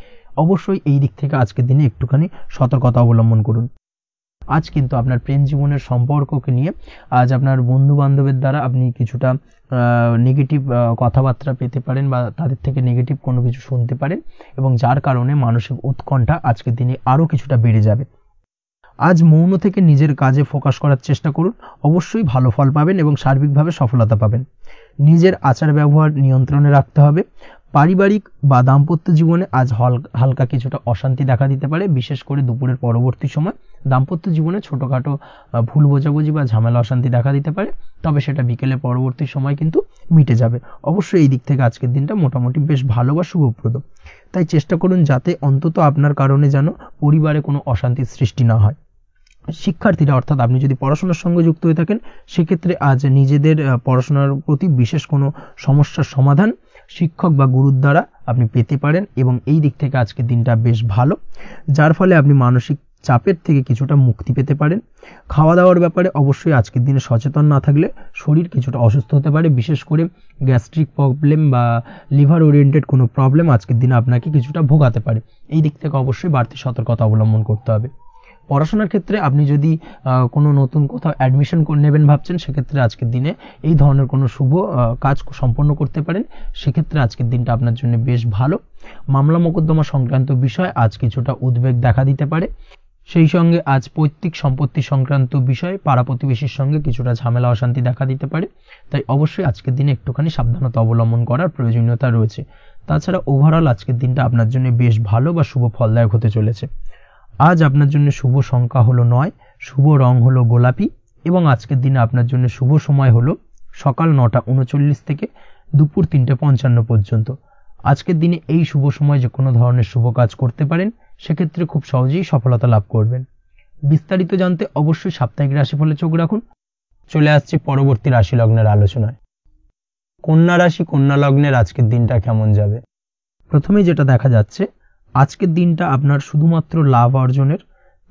অবশ্যই এই দিক থেকে আজকের দিনে একটুখানি সতর্কতা অবলম্বন করুন। আজ কিন্তু আপনার প্রেম জীবনের সম্পর্ককে নিয়ে আজ আপনার বন্ধু বান্ধবের দ্বারা আপনি কিছুটা নেগেটিভ কথাবার্তা পেতে পারেন বা তাদের থেকে নেগেটিভ কোনো কিছু শুনতে পারেন, এবং যার কারণে মানসিক উৎকণ্ঠা আজকের দিনে আরও কিছুটা বেড়ে যাবে। আজ মৌন থেকে নিজের কাজে ফোকাস করার চেষ্টা করুন, অবশ্যই ভালো ফল পাবেন এবং সার্বিকভাবে সফলতা পাবেন। নিজের আচার ব্যবহার নিয়ন্ত্রণে রাখতে হবে। পারিবারিক বা দাম্পত্য জীবনে আজ হালকা কিছুটা অশান্তি দেখা দিতে পারে, বিশেষ করে দুপুরের পরবর্তী সময় দাম্পত্য জীবনে ছোটোখাটো ভুল বোঝাবুঝি বা ঝামেলা অশান্তি দেখা দিতে পারে, তবে সেটা বিকেলের পরবর্তী সময় কিন্তু মিটে যাবে। অবশ্যই এই দিক থেকে আজকের দিনটা মোটামুটি বেশ ভালো বা শুভপ্রদ। তাই চেষ্টা করুন যাতে অন্তত আপনার কারণে যেন পরিবারে কোনো অশান্তির সৃষ্টি না হয়। শিক্ষার্থীরা, অর্থাৎ আপনি যদি পড়াশোনার সঙ্গে যুক্ত হয়ে থাকেন, সেক্ষেত্রে আজ নিজেদের পড়াশোনার প্রতি বিশেষ কোনো সমস্যার সমাধান শিক্ষক বা গুরুর দ্বারা আপনি পেতে পারেন, এবং এই দিক থেকে আজকের দিনটা বেশ ভালো, যার ফলে আপনি মানসিক চাপের থেকে কিছুটা মুক্তি পেতে পারেন। খাওয়া দাওয়ার ব্যাপারে অবশ্যই আজকের দিনে সচেতন না থাকলে শরীর কিছুটা অসুস্থ হতে পারে, বিশেষ করে গ্যাস্ট্রিক প্রবলেম বা লিভার ওরিয়েন্টেড কোনো প্রবলেম আজকের দিনে আপনাকে কিছুটা ভোগাতে পারে। এই দিক থেকে অবশ্যই বাড়তি সতর্কতা অবলম্বন করতে হবে। পড়াশোনার ক্ষেত্রে আপনি যদি কোনো নতুন কোথাও অ্যাডমিশন নেবেন ভাবছেন, সেক্ষেত্রে আজকের দিনে এই ধরনের কোনো শুভ কাজ সম্পন্ন করতে পারেন। সেক্ষেত্রে আজকের দিনটা আপনার জন্য বেশ ভালো। মামলা মোকদ্দমা সংক্রান্ত বিষয় আজ কিছুটা উদ্বেগ দেখা দিতে পারে। সেই সঙ্গে আজ পৈতৃক সম্পত্তি সংক্রান্ত বিষয়ে পাড়া প্রতিবেশীর সঙ্গে কিছুটা ঝামেলা অশান্তি দেখা দিতে পারে। তাই অবশ্যই আজকের দিনে একটুখানি সাবধানতা অবলম্বন করার প্রয়োজনীয়তা রয়েছে। তাছাড়া ওভারঅল আজকের দিনটা আপনার জন্য বেশ ভালো বা শুভ ফলদায়ক হতে চলেছে। আজ আপনার জন্য শুভ সংখ্যা হলো 9, শুভ রং হলো গোলাপি, এবং আজকের দিনে আপনার জন্য শুভ সময় হলো সকাল 9:39 থেকে দুপুর 3:55 পর্যন্ত। আজকের দিনে এই শুভ সময় যে কোনো ধরনের শুভ কাজ করতে পারেন, সেক্ষেত্রে খুব সহজেই সফলতা লাভ করবেন। বিস্তারিত জানতে অবশ্যই সাপ্তাহিক রাশিফলে চোখ রাখুন। চলে আসছে পরবর্তী রাশি লগ্নের আলোচনায়। কন্যা রাশি, কন্যা লগ্নের আজকের দিনটা কেমন যাবে? প্রথমেই যেটা দেখা যাচ্ছে, আজকের দিনটা আপনার শুধুমাত্র লাভ অর্জনের।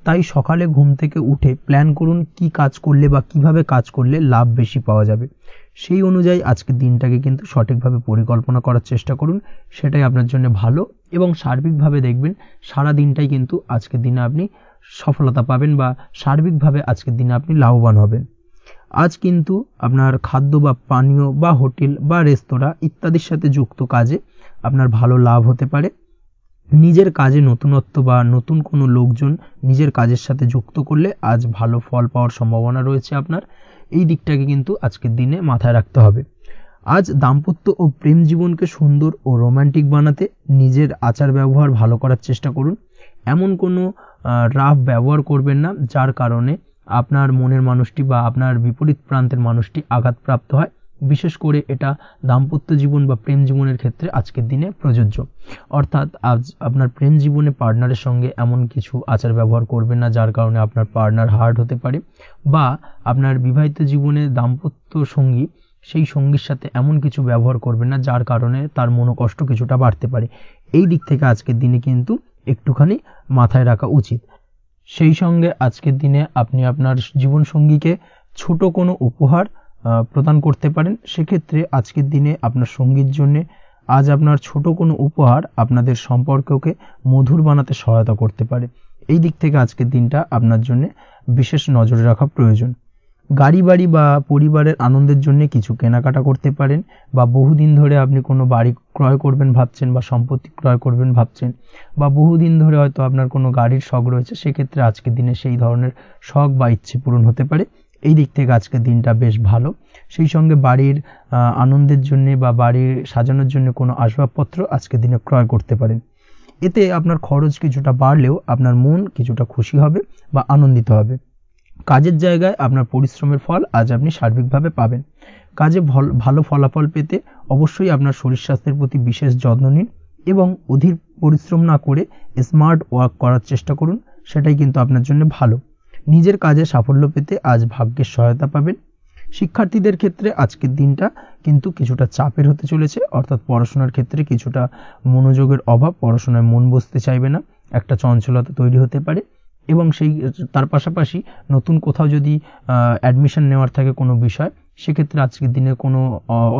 তাই সকালে ঘুম থেকে উঠে প্ল্যান করুন কি কাজ করলে বা কিভাবে কাজ করলে লাভ বেশি পাওয়া যাবে। সেই অনুযায়ী আজকের দিনটাকে কিন্তু সঠিকভাবে পরিকল্পনা করার চেষ্টা করুন, সেটাই আপনার জন্য ভালো। এবং সার্বিকভাবে দেখবেন সারা দিনটাই কিন্তু আজকের দিনে আপনি সফলতা পাবেন বা সার্বিকভাবে আজকের দিনে আপনি লাভবান হবেন। আজ কিন্তু আপনার খাদ্য বা পানীয় বা হোটেল বা রেস্তোরাঁ ইত্যাদির সাথে যুক্ত কাজে আপনার ভালো লাভ হতে পারে। নিজের কাজে নতুনত্ব বা নতুন কোনো লোকজন নিজের কাজের সাথে যুক্ত করলে আজ ভালো ফল পাওয়ার সম্ভাবনা রয়েছে আপনার। এই দিকটাকে কিন্তু আজকের দিনে মাথায় রাখতে হবে। আজ দাম্পত্য ও প্রেম জীবনকে সুন্দর ও রোমান্টিক বানাতে নিজের আচার ব্যবহার ভালো করার চেষ্টা করুন। এমন কোনো রাফ ব্যবহার করবেন না যার কারণে আপনার মনের মানুষটি বা আপনার বিপরীত প্রান্তের মানুষটি আঘাতপ্রাপ্ত হয়। বিশেষ করে এটা দাম্পত্য জীবন বা প্রেম জীবনের ক্ষেত্রে আজকের দিনে প্রযোজ্য। অর্থাৎ আজ আপনার প্রেম জীবনে পার্টনারের সঙ্গে এমন কিছু আচার ব্যবহার করবেন না যার কারণে আপনার পার্টনার হার্ট হতে পারে, বা আপনার বিবাহিত জীবনে দাম্পত্য সঙ্গী সেই সঙ্গীর সাথে এমন কিছু ব্যবহার করবেন না যার কারণে তার মনোকষ্ট কিছুটা বাড়তে পারে। এই দিক থেকে আজকের দিনে কিন্তু একটুখানি মাথায় রাখা উচিত। সেই সঙ্গে আজকের দিনে আপনি আপনার জীবন সঙ্গীকে ছোট কোনো উপহার প্রদান করতে পারেন। সেক্ষেত্রে আজকের দিনে আপনার সঙ্গীর জন্য আজ আপনার ছোট কোনো উপহার আপনাদের সম্পর্ককে মধুর বানাতে সহায়তা করতে পারে। এই দিক থেকে আজকের দিনটা আপনার জন্য বিশেষ নজরে রাখা প্রয়োজন। গাড়ি বাড়ি বা পরিবারের আনন্দের জন্য কিছু কেনাকাটা করতে পারেন, বা বহুদিন ধরে আপনি কোনো বাড়ি ক্রয় করবেন ভাবছেন বা সম্পত্তি ক্রয় করবেন ভাবছেন, বা বহুদিন ধরে হয়তো আপনার কোনো গাড়ির শখ রয়েছে, সেক্ষেত্রে আজকের দিনে সেই ধরনের শখ বা ইচ্ছে পূরণ হতে পারে। এই দিক থেকে আজকের দিনটা বেশ ভালো। সেই সঙ্গে বাড়ির আনন্দের জন্য বা বাড়ির সাজানোর জন্য কোনো আসবাবপত্র আজকের দিনে ক্রয় করতে পারেন। এতে আপনার খরচ কিছুটা বাড়লেও আপনার মন কিছুটা খুশি হবে বা আনন্দিত হবে। কাজের জায়গায় আপনার পরিশ্রমের ফল আজ আপনি সার্বিকভাবে পাবেন। কাজে ভালো ফলাফল পেতে অবশ্যই আপনার শরীর স্বাস্থ্যের প্রতি বিশেষ যত্ন নিন এবং অধীর পরিশ্রম না করে স্মার্ট ওয়ার্ক করার চেষ্টা করুন, সেটাই কিন্তু আপনার জন্য ভালো। নিজের কাজে সাফল্য পেতে আজ ভাগ্যের সহায়তা পাবেন। শিক্ষার্থীদের ক্ষেত্রে আজকের দিনটা কিন্তু কিছুটা চাপের হতে চলেছে, অর্থাৎ পড়াশোনার ক্ষেত্রে কিছুটা মনোযোগের অভাব, পড়াশোনায় মন বসতে চাইবে না, একটা চঞ্চলতা তৈরি হতে পারে। এবং তার পাশাপাশি নতুন কোথাও যদি অ্যাডমিশন নেওয়ার থাকে কোনো বিষয়, সেক্ষেত্রে আজকের দিনে কোনো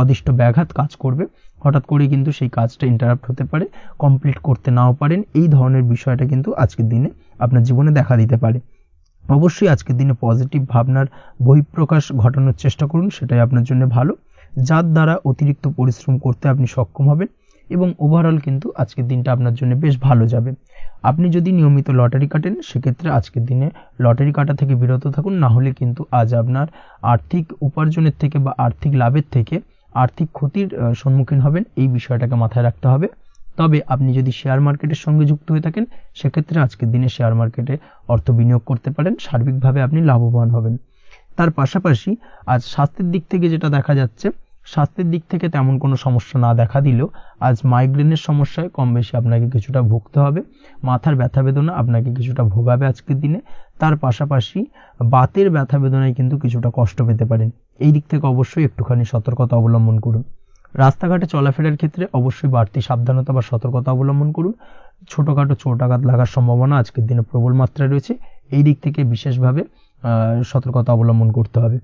অদিষ্ট ব্যাঘাত কাজ করবে, হঠাৎ করে কিন্তু সেই কাজটা ইন্টারাপ্ট হতে পারে, কমপ্লিট করতে নাও পারেন। এই ধরনের বিষয়টা কিন্তু আজকের দিনে আপনার জীবনে দেখা দিতে পারে। অবশ্যই আজকের দিনে পজিটিভ ভাবনার বহিঃপ্রকাশ ঘটানোর চেষ্টা করুন, সেটাই আপনার জন্য ভালো, যার দ্বারা অতিরিক্ত পরিশ্রম করতে আপনি সক্ষম হবেন এবং ওভারঅল কিন্তু আজকের দিনটা আপনার জন্য বেশ ভালো যাবে। আপনি যদি নিয়মিত লটারি কাটেন, সেক্ষেত্রে আজকের দিনে লটারি কাটা থেকে বিরত থাকুন, না হলে কিন্তু আজ আপনার আর্থিক উপার্জনের থেকে বা আর্থিক লাভের থেকে আর্থিক ক্ষতির সম্মুখীন হবেন। এই বিষয়টাকে মাথায় রাখতে হবে। তবে আপনি যদি শেয়ার মার্কেটের সঙ্গে যুক্ত হয়ে থাকেন, সেক্ষেত্রে আজকের দিনে শেয়ার মার্কেটে অর্থ বিনিয়োগ করতে পারেন, সার্বিকভাবে আপনি লাভবান হবেন। তার পাশাপাশি আজ স্বাস্থ্যের দিক থেকে যেটা দেখা যাচ্ছে, স্বাস্থ্যের দিক থেকে তেমন কোনো সমস্যা না দেখা দিলেও আজ মাইগ্রেনের সমস্যায় কম বেশি আপনাকে কিছুটা ভুগতে হবে। মাথার ব্যথা বেদনা আপনাকে কিছুটা ভোগাবে আজকের দিনে। তার পাশাপাশি বাতের ব্যথা বেদনায় কিন্তু কিছুটা কষ্ট পেতে পারেন। এই দিক থেকে অবশ্যই একটুখানি সতর্কতা অবলম্বন করুন। রাস্তাঘাটে চলাফেরার ক্ষেত্রে অবশ্যই বাড়তি সাবধানতা বা সতর্কতা অবলম্বন করুন। ছোটখাটো চোট আঘাত লাগার সম্ভাবনা আজকের দিনে প্রবল মাত্রায় রয়েছে। এই দিক থেকে বিশেষভাবে সতর্কতা অবলম্বন করতে হবে।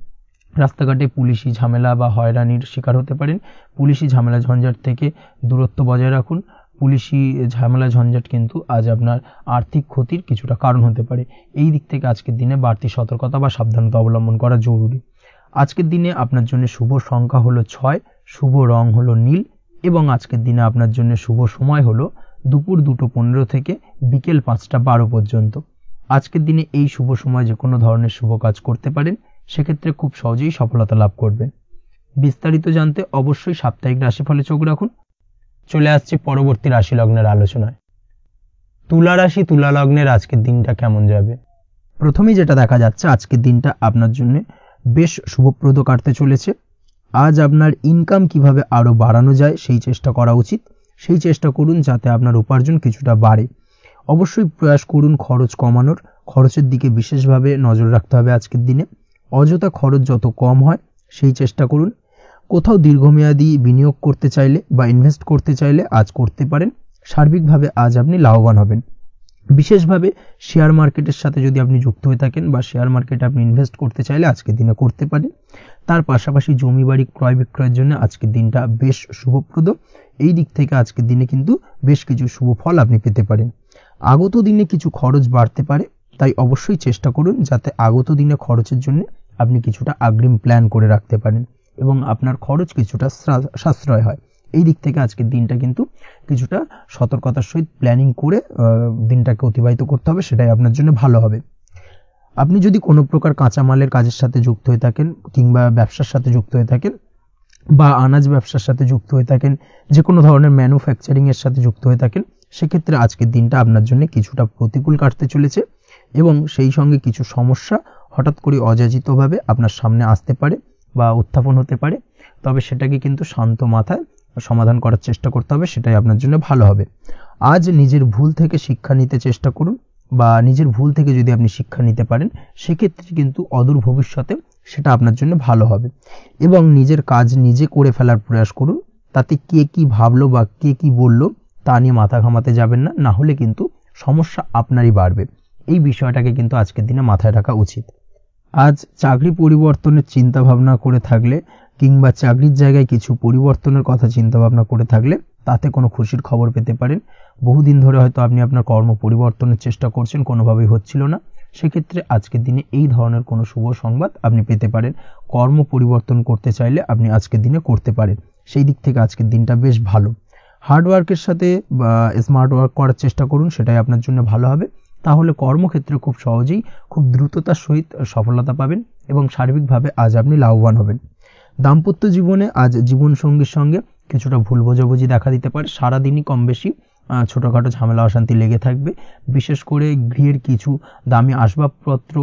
রাস্তাঘাটে পুলিশি ঝামেলা বা হয়রানির শিকার হতে পারেন। পুলিশি ঝামেলা ঝঞ্ঝাট থেকে দূরত্ব বজায় রাখুন। পুলিশি ঝামেলা ঝঞ্ঝাট কিন্তু আজ আপনার আর্থিক ক্ষতির কিছুটা কারণ হতে পারে। এই দিক থেকে আজকের দিনে বাড়তি সতর্কতা বা সাবধানতা অবলম্বন করা জরুরি। আজকের দিনে আপনার জন্য শুভ সংখ্যা হলো 6, শুভ রং হলো নীল এবং আজকের দিনে আপনার জন্য শুভ সময় হলো দুপুর 2:15 থেকে বিকেল 5:12 পর্যন্ত। আজকের দিনে এই শুভ সময় যে কোনো ধরনের শুভ কাজ করতে পারেন, সেক্ষেত্রে খুব সহজেই সফলতা লাভ করবেন। বিস্তারিত জানতে অবশ্যই সাপ্তাহিক রাশিফলে চোখ রাখুন। চলে আসছে পরবর্তী রাশি লগ্নের আলোচনায়। তুলা রাশি, তুলা লগ্নের আজকের দিনটা কেমন যাবে? প্রথমেই যেটা দেখা যাচ্ছে, আজকের দিনটা আপনার জন্য বেশ শুভপ্রদ কাটতে চলেছে। আজ আপনার ইনকাম কিভাবে আরো বাড়ানো যায় সেই চেষ্টা করা উচিত। সেই চেষ্টা করুন যাতে আপনার উপার্জন কিছুটা বাড়ে। অবশ্যই প্রয়াস করুন খরচ কমানোর, খরচের দিকে বিশেষভাবে নজর রাখতে হবে আজকের দিনে। অযথা খরচ যত কম হয় সেই চেষ্টা করুন। কোথাও দীর্ঘমেয়াদী বিনিয়োগ করতে চাইলে বা ইনভেস্ট করতে চাইলে আজ করতে পারেন। সার্বিকভাবে আজ আপনি লাভবান হবেন। বিশেষভাবে শেয়ার মার্কেটের সাথে যদি আপনি যুক্ত হয়ে থাকেন বা শেয়ার মার্কেটে আপনি ইনভেস্ট করতে চাইলে আজকের দিনে করতে পারেন। তার পাশাপাশি জমি বাড়ি ক্রয় বিক্রয়ের জন্য আজকের দিনটা বেশ শুভপ্রদ। এই দিক থেকে আজকের দিনে কিন্তু বেশ কিছু শুভ ফল আপনি পেতে পারেন। আগত দিনে কিছু খরচ বাড়তে পারে, তাই অবশ্যই চেষ্টা করুন যাতে আগত দিনে খরচের জন্য আপনি কিছুটা অগ্রিম প্ল্যান করে রাখতে পারেন এবং আপনার খরচ কিছুটা সাশ্রয় হয়। এই দিক থেকে আজকের দিনটা কিন্তু কিছুটা সতর্কতার সহিত প্ল্যানিং করে দিনটাকে অতিবাহিত করতে হবে, সেটাই আপনার জন্য ভালো হবে। আপনি যদি কোনো প্রকার কাঁচামালের কাজের সাথে যুক্ত হয়ে থাকেন কিংবা ব্যবসার সাথে যুক্ত হয়ে থাকেন বা আনাজ ব্যবসার সাথে যুক্ত হয়ে থাকেন, যে কোনো ধরনের ম্যানুফ্যাকচারিং এর সাথে যুক্ত হয়ে থাকেন, সেক্ষেত্রে আজকের দিনটা আপনার জন্য কিছুটা প্রতিকূল কাটতে চলেছে এবং সেই সঙ্গে কিছু সমস্যা হঠাৎ করে অযাচিতভাবে আপনার সামনে আসতে পারে বা উত্থাপন হতে পারে। তবে সেটাকে কিন্তু শান্ত মাথায় সমাধান করার চেষ্টা করতে হবে, সেটাই আপনার জন্য ভালো হবে। আজ নিজের ভুল থেকে শিক্ষা নিতে চেষ্টা করুন, বা নিজের ভুল থেকে যদি আপনি শিক্ষা নিতে পারেন সেক্ষেত্রে কিন্তু অদূর ভবিষ্যতে সেটা আপনার জন্য ভালো হবে। এবং নিজের কাজ নিজে করে ফেলার প্রয়াস করুন, তাতে কে কি ভাবলো বা কে কি বললো তা নিয়ে মাথা ঘামাতে যাবেন না, না হলে কিন্তু সমস্যা আপনারই বাড়বে। এই বিষয়টাকে কিন্তু আজকের দিনে মাথায় রাখা উচিত। আজ চাকরি পরিবর্তনের চিন্তা ভাবনা করে থাকলে কিংবা চাকরির জায়গায় কিছু পরিবর্তনের কথা চিন্তা ভাবনা করে থাকলে তাতে কোনো খুশির খবর পেতে পারেন। বহুদিন ধরে হয়তো আপনি আপনার কর্ম পরিবর্তনের চেষ্টা করছেন, কোনোভাবেই হচ্ছিল না, সেক্ষেত্রে আজকের দিনে এই ধরনের কোনো শুভ সংবাদ আপনি পেতে পারেন। কর্ম পরিবর্তন করতে চাইলে আপনি আজকের দিনে করতে পারেন, সেই দিক থেকে আজকের দিনটা বেশ ভালো। হার্ড ওয়ার্কের সাথে বা স্মার্ট ওয়ার্ক করার চেষ্টা করুন, সেটাই আপনার জন্য ভালো হবে। তাহলে কর্মক্ষেত্রে খুব সহজেই খুব দ্রুততার সহিত সফলতা পাবেন এবং সার্বিকভাবে আজ আপনি লাভবান হবেন। দাম্পত্য জীবনে আজ জীবনসঙ্গীর সঙ্গে কিছুটা ভুল বোঝাবুঝি দেখা দিতে পারে। সারাদিনই কম বেশি ছোটোখাটো ঝামেলা অশান্তি লেগে থাকবে, বিশেষ করে গৃহের কিছু দামি আসবাবপত্র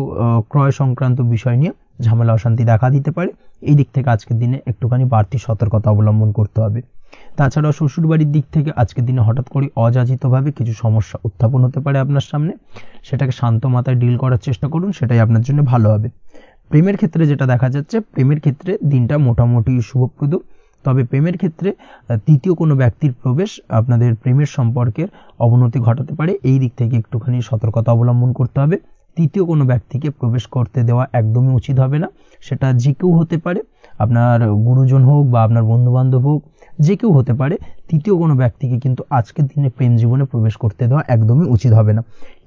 ক্রয় সংক্রান্ত বিষয় নিয়ে ঝামেলা অশান্তি দেখা দিতে পারে। এই দিক থেকে আজকের দিনে একটুখানি বাড়তি সতর্কতা অবলম্বন করতে হবে। তাছাড়াও শ্বশুরবাড়ির দিক থেকে আজকের দিনে হঠাৎ করে অযাচিতভাবে কিছু সমস্যা উত্থাপন হতে পারে আপনার সামনে, সেটাকে শান্ত মাথায় ডিল করার চেষ্টা করুন, সেটাই আপনার জন্য ভালো হবে। প্রেমের ক্ষেত্রে যেটা দেখা যাচ্ছে, প্রেমের ক্ষেত্রে দিনটা মোটামুটি শুভপ্রদ, তবে প্রেমের ক্ষেত্রে তৃতীয় কোনো ব্যক্তির প্রবেশ আপনাদের প্রেমের সম্পর্কের অবনতি ঘটাতে পারে। এই দিক থেকে একটুখানি সতর্কতা অবলম্বন করতে হবে। তৃতীয় কোনো ব্যক্তিকে প্রবেশ করতে দেওয়া একদমই উচিত হবে না, সেটা যে কেউ হতে পারে, আপনার গুরুজন হোক বা আপনার বন্ধু বান্ধব হোক, যে কেউ হতে পারে। তৃতীয় কোনো ব্যক্তিকে কিন্তু আজকের দিনে প্রেম জীবনে প্রবেশ করতে দেওয়া একদমই উচিত হবে না।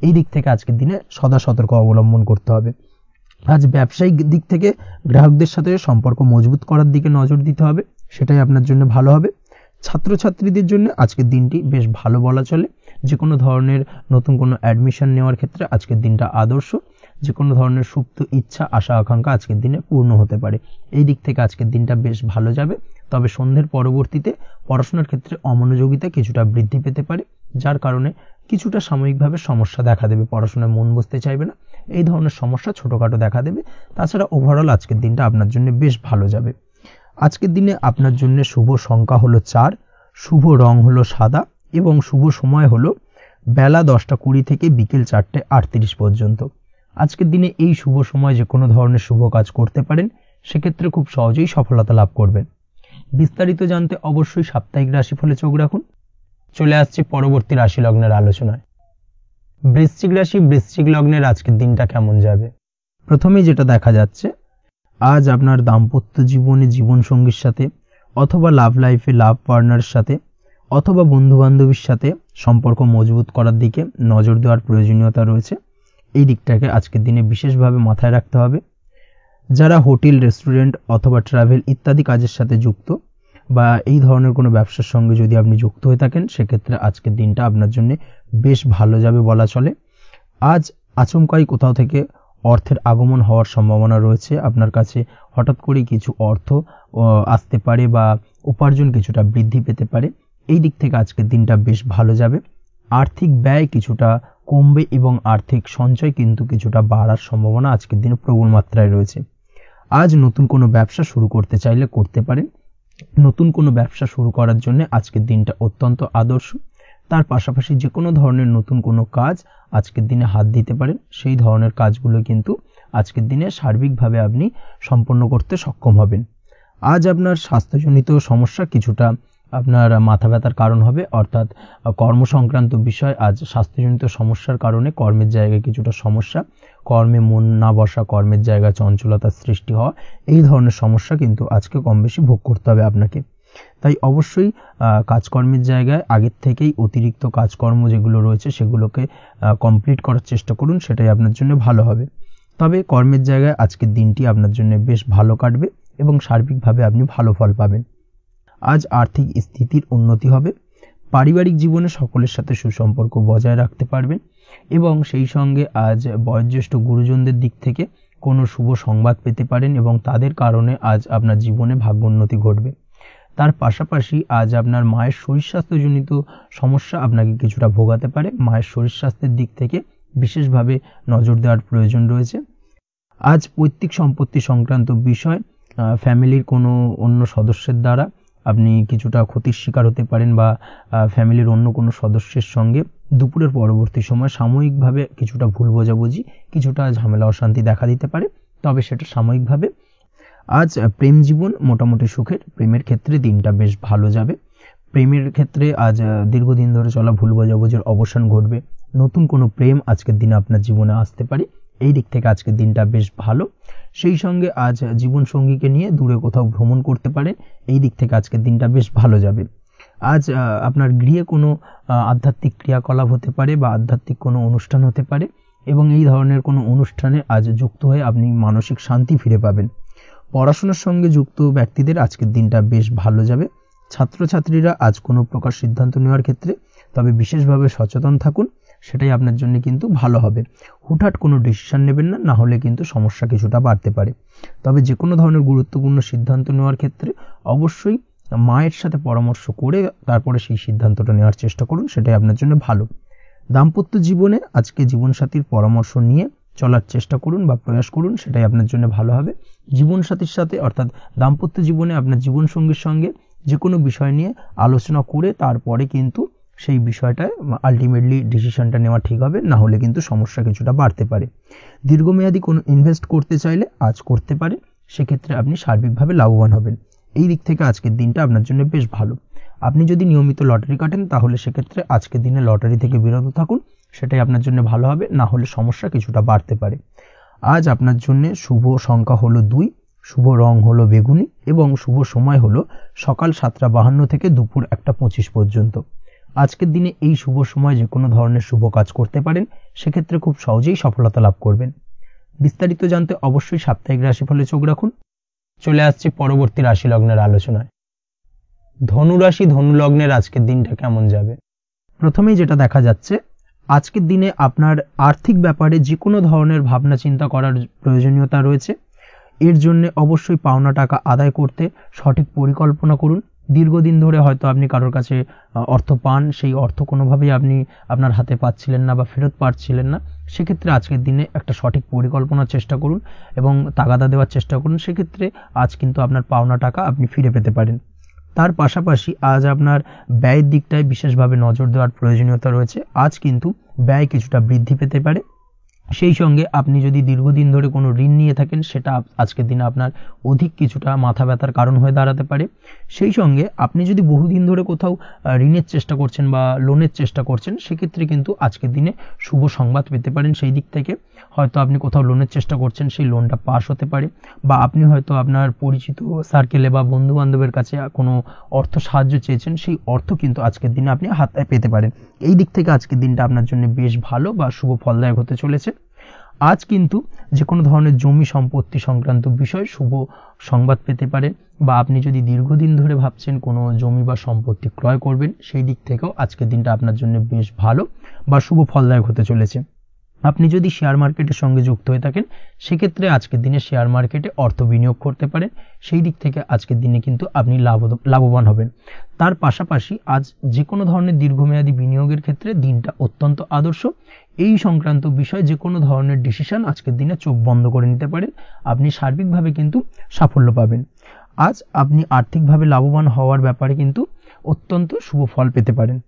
এই দিক থেকে আজকের দিনে সদা সতর্ক অবলম্বন করতে হবে। আজ ব্যবসায়িক দিক থেকে গ্রাহকদের সাথে সম্পর্ক মজবুত করার দিকে নজর দিতে হবে, সেটাই আপনার জন্য ভালো হবে। ছাত্রছাত্রীদের জন্য আজকের দিনটি বেশ ভালো বলা চলে। যে কোনো ধরনের নতুন কোনো অ্যাডমিশন নেওয়ার ক্ষেত্রে আজকের দিনটা আদর্শ। যে কোনো ধরনের সুপ্ত ইচ্ছা আশা আকাঙ্ক্ষা আজকের দিনে পূর্ণ হতে পারে। এই দিক থেকে আজকের দিনটা বেশ ভালো যাবে। তবে সন্ধ্যের পরবর্তীতে পড়াশোনার ক্ষেত্রে অমনোযোগিতা কিছুটা বৃদ্ধি পেতে পারে, যার কারণে কিছুটা সাময়িকভাবে সমস্যা দেখা দেবে, পড়াশোনায় মন বসতে চাইবে না, এই ধরনের সমস্যা ছোটোখাটো দেখা দেবে। তাছাড়া ওভারঅল আজকের দিনটা আপনার জন্য বেশ ভালো যাবে। আজকের দিনে আপনার জন্য শুভ সংখ্যা হলো 4, শুভ রং হলো সাদা এবং শুভ সময় হলো বেলা 10:20 থেকে বিকেল 4:38 পর্যন্ত। আজকের দিনে এই শুভ সময় যে কোনো ধরনের শুভ কাজ করতে পারেন, সেক্ষেত্রে খুব সহজেই সফলতা লাভ করবেন। বিস্তারিত জানতে অবশ্যই সাপ্তাহিক রাশিফলে চোখ রাখুন। চলে আসছে পরবর্তী রাশি লগ্নের আলোচনায়। বৃশ্চিক রাশি, বৃশ্চিক লগ্নের আজকের দিনটা কেমন যাবে? প্রথমেই যেটা দেখা যাচ্ছে, আজ আপনার দাম্পত্য জীবনে জীবনসঙ্গীর সাথে অথবা লাভ লাইফে লাভ পার্টনারের সাথে অথবা বন্ধু বান্ধবীর সাথে সম্পর্ক মজবুত করার দিকে নজর দেওয়ার প্রয়োজনীয়তা রয়েছে। এই দিকটাকে আজকের দিনে বিশেষভাবে মাথায় রাখতে হবে। যারা হোটেল, রেস্টুরেন্ট অথবা ট্রাভেল ইত্যাদি কাজের সাথে যুক্ত বা এই ধরনের কোনো ব্যবসার সঙ্গে যদি আপনি যুক্ত হয়ে থাকেন, সেক্ষেত্রে আজকের দিনটা আপনার জন্য বেশ ভালো যাবে বলা চলে। আজ আচমকাই কোথাও থেকে অর্থের আগমন হওয়ার সম্ভাবনা রয়েছে। আপনার কাছে হঠাৎ করে কিছু অর্থ আসতে পারে বা উপার্জন কিছুটা বৃদ্ধি পেতে পারে। এই দিক থেকে আজকের দিনটা বেশ ভালো যাবে। আর্থিক ব্যয় কিছুটা কমবে এবং আর্থিক সঞ্চয় কিন্তু কিছুটা বাড়ার সম্ভাবনা আজকের দিনে প্রবল মাত্রায় রয়েছে। আজ নতুন কোনো ব্যবসা শুরু করতে চাইলে করতে পারেন। নতুন কোনো ব্যবসা শুরু করার জন্য আজকের দিনটা অত্যন্ত আদর্শ। তার পাশাপাশি যে কোনো ধরনের নতুন কোনো কাজ আজকের দিনে হাত দিতে পারেন, সেই ধরনের কাজগুলো কিন্তু আজকের দিনে সার্বিকভাবে আপনি সম্পন্ন করতে সক্ষম হবেন। আজ আপনার স্বাস্থ্যজনিত সমস্যা কিছুটা আপনার মাথা ব্যথার কারণ হবে, অর্থাৎ কর্মসংক্রান্ত বিষয়। আজ স্বাস্থ্যজনিত সমস্যার কারণে কর্মের জায়গায় কিছুটা সমস্যা, কর্মে মন না বসা, কর্মের জায়গায় চঞ্চলতার সৃষ্টি হওয়া, এই ধরনের সমস্যা কিন্তু আজকে কম বেশি ভোগ করতে হবে আপনাকে। তাই অবশ্যই কাজকর্মের জায়গায় আগের থেকেই অতিরিক্ত কাজকর্ম যেগুলো রয়েছে সেগুলোকে কমপ্লিট করার চেষ্টা করুন, সেটাই আপনার জন্য ভালো হবে। তবে কর্মের জায়গায় আজকের দিনটি আপনার জন্য বেশ ভালো কাটবে এবং সার্বিকভাবে আপনি ভালো ফল পাবেন। আজ আর্থিক স্থিতির উন্নতি হবে। পারিবারিক জীবনে সকলের সাথে সুসম্পর্ক বজায় রাখতে পারবেন এবং সেই সঙ্গে আজ বয়োজ্যেষ্ঠ গুরুজনদের দিক থেকে কোনো শুভ সংবাদ পেতে পারেন এবং তাদের কারণে আজ আপনার জীবনে ভাগ্যোন্নতি ঘটবে। তার পাশাপাশি আজ আপনার মায়ের শরীর স্বাস্থ্যজনিত সমস্যা আপনাকে কিছুটা ভোগাতে পারে। মায়ের শরীর স্বাস্থ্যের দিক থেকে বিশেষভাবে নজর দেওয়ার প্রয়োজন রয়েছে। আজ পৈতৃক সম্পত্তি সংক্রান্ত বিষয় ফ্যামিলির কোনো অন্য সদস্যের দ্বারা আপনি কিছুটা ক্ষতির শিকার হতে পারেন বা ফ্যামিলির অন্য কোনো সদস্যের সঙ্গে দুপুরের পরবর্তী সময় সাময়িকভাবে কিছুটা ভুল বোঝাবুঝি, কিছুটা ঝামেলা অশান্তি দেখা দিতে পারে, তবে সেটা সাময়িকভাবে। আজ প্রেম জীবন মোটামুটি সুখের। প্রেমের ক্ষেত্রে দিনটা বেশ ভালো যাবে। প্রেমের ক্ষেত্রে আজ দীর্ঘদিন ধরে চলা ভুল বোঝাবুঝির অবসান ঘটবে। নতুন কোনো প্রেম আজকের দিনে আপনার জীবনে আসতে পারে। এই দিক থেকে আজকের দিনটা বেশ ভালো। সেই সঙ্গে আজ জীবন সঙ্গীকে নিয়ে দূরে কোথাও ভ্রমণ করতে পারেন। এই দিক থেকে আজকের দিনটা বেশ ভালো যাবে। আজ আপনার গৃহে কোনো আধ্যাত্মিক ক্রিয়াকলাপ হতে পারে বা আধ্যাত্মিক কোনো অনুষ্ঠান হতে পারে এবং এই ধরনের কোনো অনুষ্ঠানে আজ যুক্ত হয়ে আপনি মানসিক শান্তি ফিরে পাবেন। পড়াশোনার সঙ্গে যুক্ত ব্যক্তিদের আজকের দিনটা বেশ ভালো যাবে। ছাত্রছাত্রীরা আজ কোনো প্রকার সিদ্ধান্ত নেওয়ার ক্ষেত্রে তবে বিশেষভাবে সচেতন থাকুন, সেটাই আপনার জন্য কিন্তু ভালো হবে। হুটহাট কোনো ডিসিশন নেবেন না, না হলে কিন্তু সমস্যা কিছুটা বাড়তে পারে। তবে যে কোনো ধরনের গুরুত্বপূর্ণ সিদ্ধান্ত নেওয়ার ক্ষেত্রে অবশ্যই মায়ের সাথে পরামর্শ করে তারপরে সেই সিদ্ধান্তটা নেওয়ার চেষ্টা করুন, সেটাই আপনার জন্য ভালো। দাম্পত্য জীবনে আজকে জীবনসাথীর পরামর্শ নিয়ে চলার চেষ্টা করুন বা প্রয়াস করুন, সেটাই আপনার জন্য ভালো হবে। জীবনসাথীর সাথে অর্থাৎ দাম্পত্য জীবনে আপনার জীবনসঙ্গীর সঙ্গে যে কোনো বিষয় নিয়ে আলোচনা করে তারপরে কিন্তু সেই বিষয়টায় আলটিমেটলি ডিসিশনটা নেওয়া ঠিক হবে, না হলে কিন্তু সমস্যা কিছুটা বাড়তে পারে। দীর্ঘমেয়াদী কোনো ইনভেস্ট করতে চাইলে আজ করতে পারে, সেক্ষেত্রে আপনি সার্বিকভাবে লাভবান হবেন। এই দিক থেকে আজকের দিনটা আপনার জন্য বেশ ভালো। আপনি যদি নিয়মিত লটারি কাটেন তাহলে সেক্ষেত্রে আজকের দিনে লটারি থেকে বিরত থাকুন, সেটাই আপনার জন্য ভালো হবে, না হলে সমস্যা কিছুটা বাড়তে পারে। আজ আপনার জন্য শুভ সংখ্যা হলো 2, শুভ রং হলো বেগুনি এবং শুভ সময় হলো সকাল 7:52 থেকে দুপুর 1:25 পর্যন্ত। আজকের দিনে এই শুভ সময় যে কোনো ধরনের শুভ কাজ করতে পারেন, সেক্ষেত্রে খুব সহজেই সফলতা লাভ করবেন। বিস্তারিত জানতে অবশ্যই সাপ্তাহিক রাশিফলে চোখ রাখুন। চলে আসছে পরবর্তী রাশি লগ্নের আলোচনায়। ধনু রাশি ধনু লগ্নের আজকের দিনটা কেমন যাবে? প্রথমেই যেটা দেখা যাচ্ছে, আজকের দিনে আপনার আর্থিক ব্যাপারে যে কোনো ধরনের ভাবনা চিন্তা করার প্রয়োজনীয়তা রয়েছে। এর জন্য অবশ্যই পাওনা টাকা আদায় করতে সঠিক পরিকল্পনা করুন। দীর্ঘদিন ধরে হয়তো আপনি কারোর কাছে অর্থ পান, সেই অর্থ কোনোভাবেই আপনি আপনার হাতে পাচ্ছিলেন না বা ফেরত পাচ্ছিলেন না, সেক্ষেত্রে আজকের দিনে একটা সঠিক পরিকল্পনার চেষ্টা করুন এবং তাগাদা দেওয়ার চেষ্টা করুন। সেক্ষেত্রে আজ কিন্তু আপনার পাওনা টাকা আপনি ফিরে পেতে পারেন। তার পাশাপাশি আজ আপনার ব্যয়ের দিকটায় বিশেষভাবে নজর দেওয়ার প্রয়োজনীয়তা রয়েছে। আজ কিন্তু ব্যয় কিছুটা বৃদ্ধি পেতে পারে। সেই সঙ্গে আপনি যদি দীর্ঘদিন ধরে কোনো ঋণ নিয়ে থাকেন, সেটা আজকের দিনে আপনার অধিক কিছুটা মাথা ব্যথার কারণ হয়ে দাঁড়াতে পারে। সেই সঙ্গে আপনি যদি বহুদিন ধরে কোথাও ঋণের চেষ্টা করছেন বা লোনের চেষ্টা করছেন, সেক্ষেত্রে কিন্তু আজকের দিনে শুভ সংবাদ পেতে পারেন। সেই দিক থেকে হয়তো আপনি কোথাও লোনের চেষ্টা করছেন, সেই লোনটা পাস হতে পারে, বা আপনি হয়তো আপনার পরিচিত সার্কেলে বা বন্ধু বান্ধবের কাছে কোনো অর্থ সাহায্য চেয়েছেন, সেই অর্থ কিন্তু আজকের দিনে আপনি হাতে পেতে পারেন। এই দিক থেকে আজকের দিনটা আপনার জন্য বেশ ভালো বা শুভ ফলদায়ক হতে চলেছে। আজ কিন্তু যে কোনো ধরনের জমি সম্পত্তি সংক্রান্ত বিষয় শুভ সংবাদ পেতে পারেন, বা আপনি যদি দীর্ঘদিন ধরে ভাবছেন কোনো জমি বা সম্পত্তি ক্রয় করবেন, সেই দিক থেকেও আজকের দিনটা আপনার জন্য বেশ ভালো বা শুভ ফলদায়ক হতে চলেছে। আপনি যদি শেয়ার মার্কেটের সঙ্গে যুক্ত হয়ে থাকেন, সেক্ষেত্রে আজকের দিনে শেয়ার মার্কেটে অর্থ বিনিয়োগ করতে পারেন। সেই দিক থেকে আজকের দিনে কিন্তু আপনি লাভবান হবেন। তার পাশাপাশি আজ যে কোনো ধরনের দীর্ঘমেয়াদী বিনিয়োগের ক্ষেত্রে দিনটা অত্যন্ত আদর্শ। এই সংক্রান্ত বিষয় যে কোনো ধরনের ডিসিশন আজকের দিনে চোখ বন্ধ করে নিতে পারেন, আপনি সার্বিকভাবে কিন্তু সাফল্য পাবেন। আজ আপনি আর্থিকভাবে লাভবান হওয়ার ব্যাপারে কিন্তু অত্যন্ত শুভ ফল পেতে পারেন।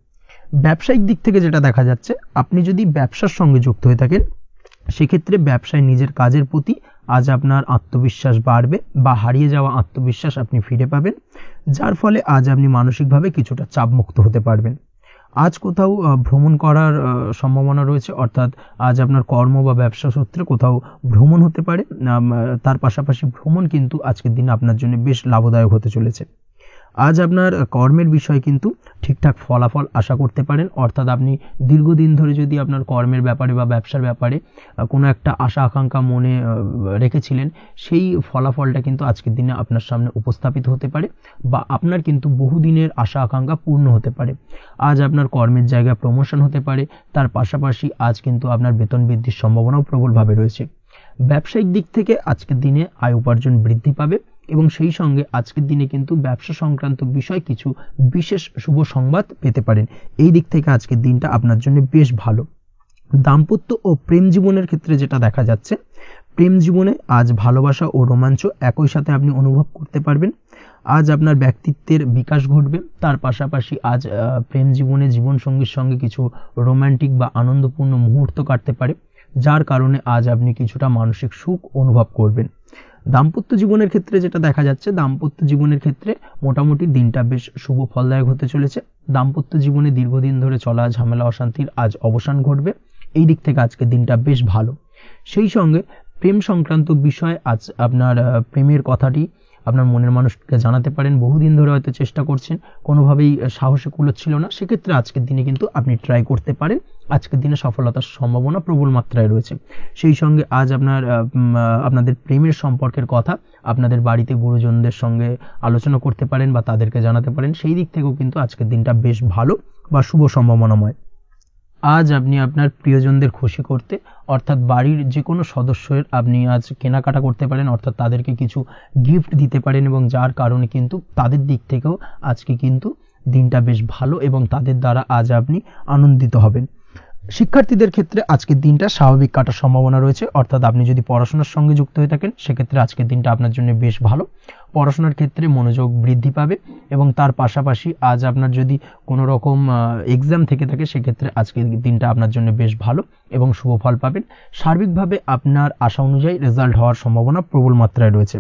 ব্যবসায়িক দিক থেকে যেটা দেখা যাচ্ছে, আপনি যদি ব্যবসার সঙ্গে যুক্ত হয়ে থাকেন, সেক্ষেত্রে ব্যবসায় নিজের কাজের প্রতি আজ আপনার আত্মবিশ্বাস বাড়বে বা হারিয়ে যাওয়া আত্মবিশ্বাস আপনি ফিরে পাবেন, যার ফলে আজ আপনি মানসিকভাবে কিছুটা চাপমুক্ত হতে পারবেন। আজ কোথাও ভ্রমণ করার সম্ভাবনা রয়েছে, অর্থাৎ আজ আপনার কর্ম বা ব্যবসা সূত্রে কোথাও ভ্রমণ হতে পারে। তার পাশাপাশি ভ্রমণ কিন্তু আজকের দিনে আপনার জন্য বেশ লাভদায়ক হতে চলেছে। আজ আপনার কর্মের বিষয়ে কিন্তু ঠিকঠাক ফলাফল আশা করতে পারেন, অর্থাৎ আপনি দীর্ঘদিন ধরে যদি আপনার কর্মের ব্যাপারে বা ব্যবসার ব্যাপারে কোনো একটা আশা আকাঙ্ক্ষা মনে রেখেছিলেন, সেই ফলাফলটা কিন্তু আজকের দিনে আপনার সামনে উপস্থাপিত হতে পারে বা আপনার কিন্তু বহুদিনের আশা আকাঙ্ক্ষা পূর্ণ হতে পারে। আজ আপনার কর্মের জায়গায় প্রমোশন হতে পারে, তার পাশাপাশি আজ কিন্তু আপনার বেতন বৃদ্ধির সম্ভাবনাও প্রবলভাবে রয়েছে। ব্যবসায়িক দিক থেকে আজকের দিনে আয় উপার্জন বৃদ্ধি পাবে এবং সেই সঙ্গে আজকের দিনে কিন্তু ব্যবসা সংক্রান্ত বিষয় কিছু বিশেষ শুভ সংবাদ পেতে পারেন। এই দিক থেকে আজকের দিনটা আপনার জন্য বেশ ভালো। দাম্পত্য ও প্রেম জীবনের ক্ষেত্রে যেটা দেখা যাচ্ছে, প্রেম জীবনে আজ ভালোবাসা ও রোমাঞ্চ একই সাথে আপনি অনুভব করতে পারবেন। আজ আপনার ব্যক্তিত্বের বিকাশ ঘটবে, তার পাশাপাশি আজ প্রেম জীবনে জীবনসঙ্গীর সঙ্গে কিছু রোমান্টিক বা আনন্দপূর্ণ মুহূর্ত কাটতে পারে, যার কারণে আজ আপনি কিছুটা মানসিক সুখ অনুভব করবেন। দাম্পত্য জীবনের ক্ষেত্রে যেটা দেখা যাচ্ছে, দাম্পত্য জীবনের ক্ষেত্রে মোটামুটি দিনটা বেশ শুভ ফলদায়ক হতে চলেছে। দাম্পত্য জীবনে দীর্ঘদিন ধরে চলা ঝামেলা অশান্তির আজ অবসান ঘটবে। এই দিক থেকে আজকে দিনটা বেশ ভালো। সেই সঙ্গে প্রেম সংক্রান্ত বিষয় আজ আপনার প্রেমের কথাটি আপনার মনের মানুষকে জানাতে পারেন। বহুদিন ধরে হয়তো চেষ্টা করছেন, কোনোভাবেই সাহসে কুলোচ্ছিল না, সেক্ষেত্রে আজকের দিনে কিন্তু আপনি ট্রাই করতে পারেন। আজকের দিনে সফলতার সম্ভাবনা প্রবল মাত্রায় রয়েছে। সেই সঙ্গে আজ আপনাদের প্রেমের সম্পর্কের কথা আপনাদের বাড়িতে গুরুজনদের সঙ্গে আলোচনা করতে পারেন বা তাদেরকে জানাতে পারেন। সেই দিক থেকেও কিন্তু আজকের দিনটা বেশ ভালো বা শুভ সম্ভাবনাময়। আজ আপনি আপনার প্রিয়জনদের খুশি করতে, অর্থাৎ বাড়ির যে কোনো সদস্যের আপনি আজ কেনাকাটা করতে পারেন, অর্থাৎ তাদেরকে কিছু গিফট দিতে পারেন এবং যার কারণে কিন্তু তাদের দিক থেকেও আজকে কিন্তু দিনটা বেশ ভালো এবং তাদের দ্বারা আজ আপনি আনন্দিত হবেন। শিক্ষার্থীদের ক্ষেত্রে আজকের দিনটা স্বাভাবিক কাটার সম্ভাবনা রয়েছে, অর্থাৎ আপনি যদি পড়াশোনার সঙ্গে যুক্ত হয়ে থাকেন সেক্ষেত্রে আজকের দিনটা আপনার জন্য বেশ ভালো। পড়াশোনার ক্ষেত্রে মনোযোগ বৃদ্ধি পাবে এবং তার পাশাপাশি আজ আপনার যদি কোনো রকম এক্সাম থেকে থাকে সেক্ষেত্রে আজকের দিনটা আপনার জন্য বেশ ভালো এবং শুভ ফল পাবেন। সার্বিকভাবে আপনার আশা অনুযায়ী রেজাল্ট হওয়ার সম্ভাবনা প্রবল মাত্রায় রয়েছে।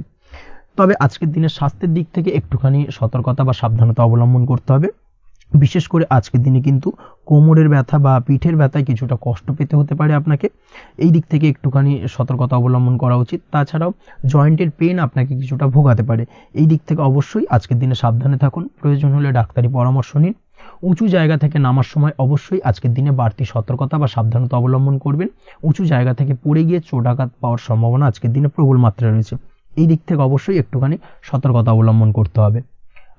তবে আজকের দিনে স্বাস্থ্যের দিক থেকে একটুখানি সতর্কতা বা সাবধানতা অবলম্বন করতে হবে। বিশেষ করে আজকের দিনে কিন্তু কোমরের ব্যথা বা পিঠের ব্যথায় কিছুটা কষ্ট পেতে হতে পারে আপনাকে। এই দিক থেকে একটুখানি সতর্কতা অবলম্বন করা উচিত। তাছাড়াও জয়েন্টের পেন আপনাকে কিছুটা ভোগাতে পারে। এই দিক থেকে অবশ্যই আজকের দিনে সাবধানে থাকুন, প্রয়োজন হলে ডাক্তারি পরামর্শ নিন। উঁচু জায়গা থেকে নামার সময় অবশ্যই আজকের দিনে বাড়তি সতর্কতা বা সাবধানতা অবলম্বন করবেন। উঁচু জায়গা থেকে পড়ে গিয়ে চোট আঘাত পাওয়ার সম্ভাবনা আজকের দিনে প্রবল মাত্রায় রয়েছে। এই দিক থেকে অবশ্যই একটুখানি সতর্কতা অবলম্বন করতে হবে।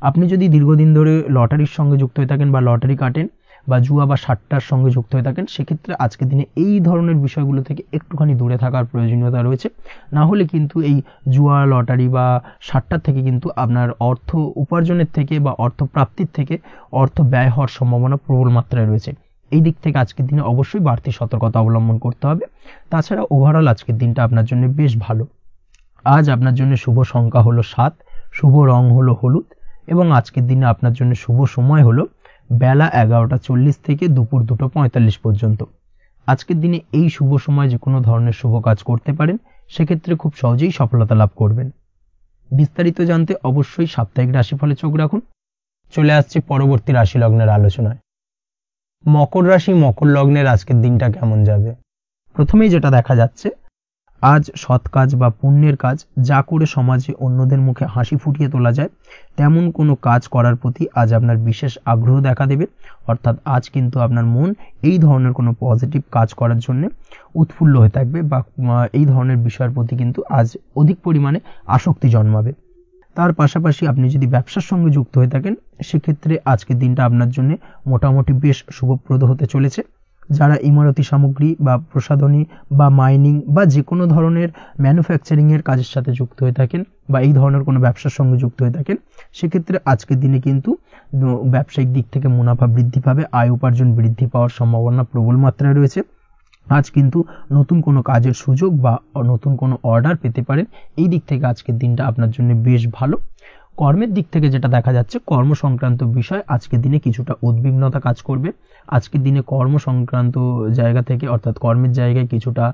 আপনি যদি দীর্ঘদিন ধরে লটারির সঙ্গে যুক্ত হয়ে থাকেন বা লটারি কাটেন বা জুয়া বা সাট্টার সঙ্গে যুক্ত হয়ে থাকেন সেক্ষেত্রে আজকের দিনে এই ধরনের বিষয়গুলো থেকে একটুখানি দূরে থাকার প্রয়োজনীয়তা রয়েছে। না হলে কিন্তু এই জুয়া, লটারি বা সাট্টার থেকে কিন্তু আপনার অর্থ উপার্জনের থেকে বা অর্থ প্রাপ্তির থেকে অর্থ ব্যয় হওয়ার সম্ভাবনা প্রবল মাত্রায় রয়েছে। এই দিক থেকে আজকের দিনে অবশ্যই বাড়তি সতর্কতা অবলম্বন করতে হবে। তাছাড়া ওভারঅল আজকের দিনটা আপনার জন্য বেশ ভালো। আজ আপনার জন্য শুভ সংখ্যা হলো 7, শুভ রং হলো হলুদ এবং আজকের দিনে আপনার জন্য শুভ সময় হলো বেলা 11:40 থেকে দুপুর 2:45 পর্যন্ত। আজকের দিনে এই শুভ সময় যে কোনো ধরনের শুভ কাজ করতে পারেন, সেক্ষেত্রে খুব সহজেই সফলতা লাভ করবেন। বিস্তারিত জানতে অবশ্যই সাপ্তাহিক রাশিফলে চোখ রাখুন। চলে আসছে পরবর্তী রাশি লগ্নের আলোচনায়। মকর রাশি, মকর লগ্নের আজকের দিনটা কেমন যাবে? প্রথমেই যেটা দেখা যাচ্ছে, আজ সৎ কাজ বা পুণ্যের কাজ যা করে সমাজে অন্যদের মুখে হাসি ফুটিয়ে তোলা যায় তেমন কোনো কাজ করার প্রতি আজ আপনার বিশেষ আগ্রহ দেখা দেবে। অর্থাৎ আজ কিন্তু আপনার মন এই ধরনের কোনো পজিটিভ কাজ করার জন্য উৎফুল্ল হয়ে থাকবে বা এই ধরনের বিষয়ের প্রতি কিন্তু আজ অধিক পরিমাণে আসক্তি জন্মাবে। তার পাশাপাশি আপনি যদি ব্যবসার সঙ্গে যুক্ত হয়ে থাকেন সেক্ষেত্রে আজকের দিনটা আপনার জন্য মোটামুটি বেশ শুভপ্রদ হতে চলেছে। যারা ইমারতি সামগ্রী বা প্রসাধনী বা মাইনিং বা যে কোনো ধরনের ম্যানুফ্যাকচারিং এর কাজের সাথে যুক্ত হয়ে থাকেন বা এই ধরনের কোনো ব্যবসার সঙ্গে যুক্ত হয়ে থাকেন সেক্ষেত্রে আজকের দিনে কিন্তু ব্যবসায়িক দিক থেকে মুনাফা বৃদ্ধি পাবে, আয় উপার্জন বৃদ্ধি পাওয়ার সম্ভাবনা প্রবল মাত্রায় রয়েছে। আজ কিন্তু নতুন কোনো কাজের সুযোগ বা নতুন কোনো অর্ডার পেতে পারেন। এই দিক থেকে আজকের দিনটা আপনার জন্য বেশ ভালো। কর্মের দিক থেকে যেটা দেখা যাচ্ছে, কর্ম সংক্রান্ত বিষয় আজকের দিনে কিছুটা উদ্বিগ্নতা কাজ করবে। আজকের দিনে কর্ম সংক্রান্ত জায়গা থেকে অর্থাৎ কর্মের জায়গায় কিছুটা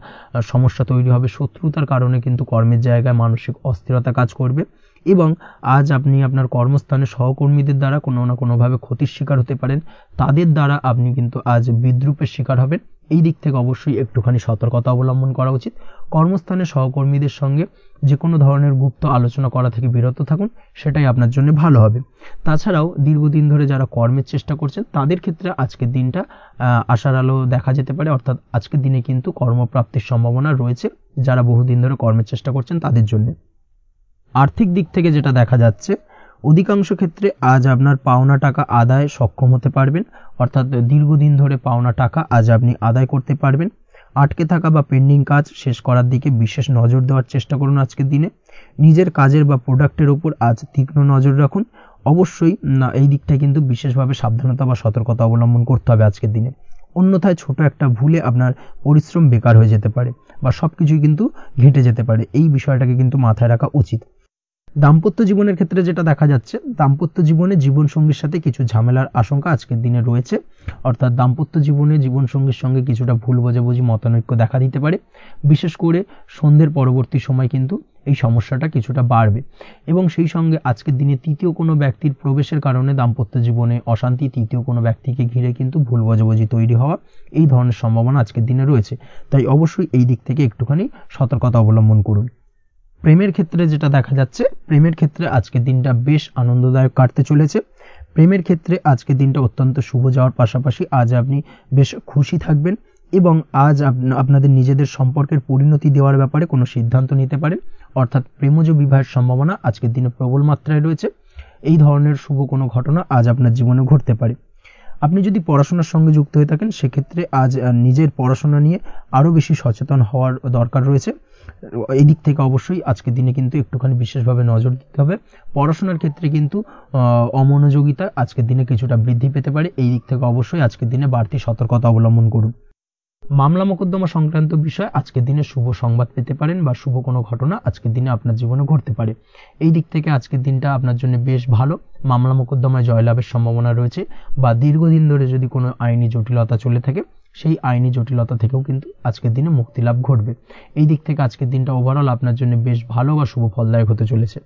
সমস্যা তৈরি হবে। শত্রুতার কারণে কিন্তু কর্মের জায়গায় মানসিক অস্থিরতা কাজ করবে এবং আজ আপনি আপনার কর্মস্থানে সহকর্মীদের দ্বারা কোনো না কোনোভাবে ক্ষতির শিকার হতে পারেন। তাদের দ্বারা আপনি কিন্তু আজ বিদ্রূপের শিকার হবেন। এই দিক থেকে অবশ্যই একটুখানি সতর্কতা অবলম্বন করা উচিত। কর্মস্থানে সহকর্মীদের সঙ্গে যে কোনো ধরনের গুপ্ত আলোচনা করা থেকে বিরত থাকুন, সেটাই আপনার জন্য ভালো হবে। তাছাড়াও দীর্ঘদিন ধরে যারা কর্মের চেষ্টা করছেন তাদের ক্ষেত্রে আজকের দিনটা আশার আলো দেখা যেতে পারে, অর্থাৎ আজকের দিনে কিন্তু কর্মপ্রাপ্তির সম্ভাবনা রয়েছে যারা বহুদিন ধরে কর্মের চেষ্টা করছেন তাদের জন্য। আর্থিক দিক থেকে যেটা দেখা যাচ্ছে, অধিকাংশ ক্ষেত্রে আজ আপনার পাওনা টাকা আদায়ে সক্ষম হতে পারবেন, অর্থাৎ দীর্ঘদিন ধরে পাওনা টাকা আজ আপনি আদায় করতে পারবেন। আটকে থাকা বা পেন্ডিং কাজ শেষ করার দিকে বিশেষ নজর দেওয়ার চেষ্টা করুন আজকের দিনে। নিজের কাজের বা প্রোডাক্টের উপর আজ তীক্ষ্ণ নজর রাখুন। অবশ্যই এই দিকটা কিন্তু বিশেষভাবে সাবধানতা বা সতর্কতা অবলম্বন করতে হবে আজকের দিনে, অন্যথায় ছোট একটা ভুলে আপনার পরিশ্রম বেকার হয়ে যেতে পারে বা সবকিছুই কিন্তু ঘেটে যেতে পারে। এই বিষয়টাকে কিন্তু মাথায় রাখা উচিত। দাম্পত্য জীবনের ক্ষেত্রে যেটা দেখা যাচ্ছে, দাম্পত্য জীবনে জীবনসঙ্গীর সাথে কিছু ঝামেলার আশঙ্কা আজকের দিনে রয়েছে, অর্থাৎ দাম্পত্য জীবনে জীবনসঙ্গীর সঙ্গে কিছুটা ভুল বোঝাবুঝি মতানৈক্য দেখা দিতে পারে। বিশেষ করে সন্ধ্যের পরবর্তী সময় কিন্তু এই সমস্যাটা কিছুটা বাড়বে এবং সেই সঙ্গে আজকের দিনে তৃতীয় কোনো ব্যক্তির প্রবেশের কারণে দাম্পত্য জীবনে অশান্তি, তৃতীয় কোনো ব্যক্তিকে ঘিরে কিন্তু ভুল বোঝাবুঝি তৈরি হওয়া, এই ধরনের সম্ভাবনা আজকের দিনে রয়েছে। তাই অবশ্যই এই দিক থেকে একটুখানি সতর্কতা অবলম্বন করুন। প্রেমের ক্ষেত্রে যেটা দেখা যাচ্ছে, প্রেমের ক্ষেত্রে আজকের দিনটা বেশ আনন্দদায়ক কাটতে চলেছে। প্রেমের ক্ষেত্রে আজকের দিনটা অত্যন্ত শুভ যাওয়ার পাশাপাশি আজ আপনি বেশ খুশি থাকবেন এবং আজ আপনাদের নিজেদের সম্পর্কের পরিণতি দেওয়ার ব্যাপারে কোনো সিদ্ধান্ত নিতে পারেন, অর্থাৎ প্রেমজ বিবাহের সম্ভাবনা আজকের দিনে প্রবল মাত্রায় রয়েছে। এই ধরনের শুভ কোনো ঘটনা আজ আপনার জীবনে ঘটতে পারে। আপনি যদি পড়াশোনার সঙ্গে যুক্ত হয়ে থাকেন সেক্ষেত্রে আজ নিজের পড়াশোনা নিয়ে আরও বেশি সচেতন হওয়ার দরকার রয়েছে। এই দিক থেকে অবশ্যই আজকের দিনে কিন্তু একটুখানি বিশেষভাবে নজর দিতে হবে। পড়াশোনার ক্ষেত্রে কিন্তু অমনোযোগিতা আজকের দিনে কিছুটা বৃদ্ধি পেতে পারে। এই দিক থেকে অবশ্যই আজকের দিনে বাড়তি সতর্কতা অবলম্বন করুন। মামলা মোকদ্দমা সংক্রান্ত বিষয় আজকের দিনে শুভ সংবাদ পেতে পারেন বা শুভ কোনো ঘটনা আজকের দিনে আপনার জীবনে ঘটতে পারে। এই দিক থেকে আজকের দিনটা আপনার জন্য বেশ ভালো। মামলা মোকদ্দমায় জয়লাভের সম্ভাবনা রয়েছে বা দীর্ঘদিন ধরে যদি কোনো আইনি জটিলতা চলে থাকে সেই আইনি জটিলতা থেকেও কিন্তু আজকের দিনে মুক্তি লাভ ঘটবে। এই দিক থেকে আজকের দিনটা ওভারঅল আপনার জন্য বেশ ভালো বা শুভ ফলদায়ক হতে চলেছে।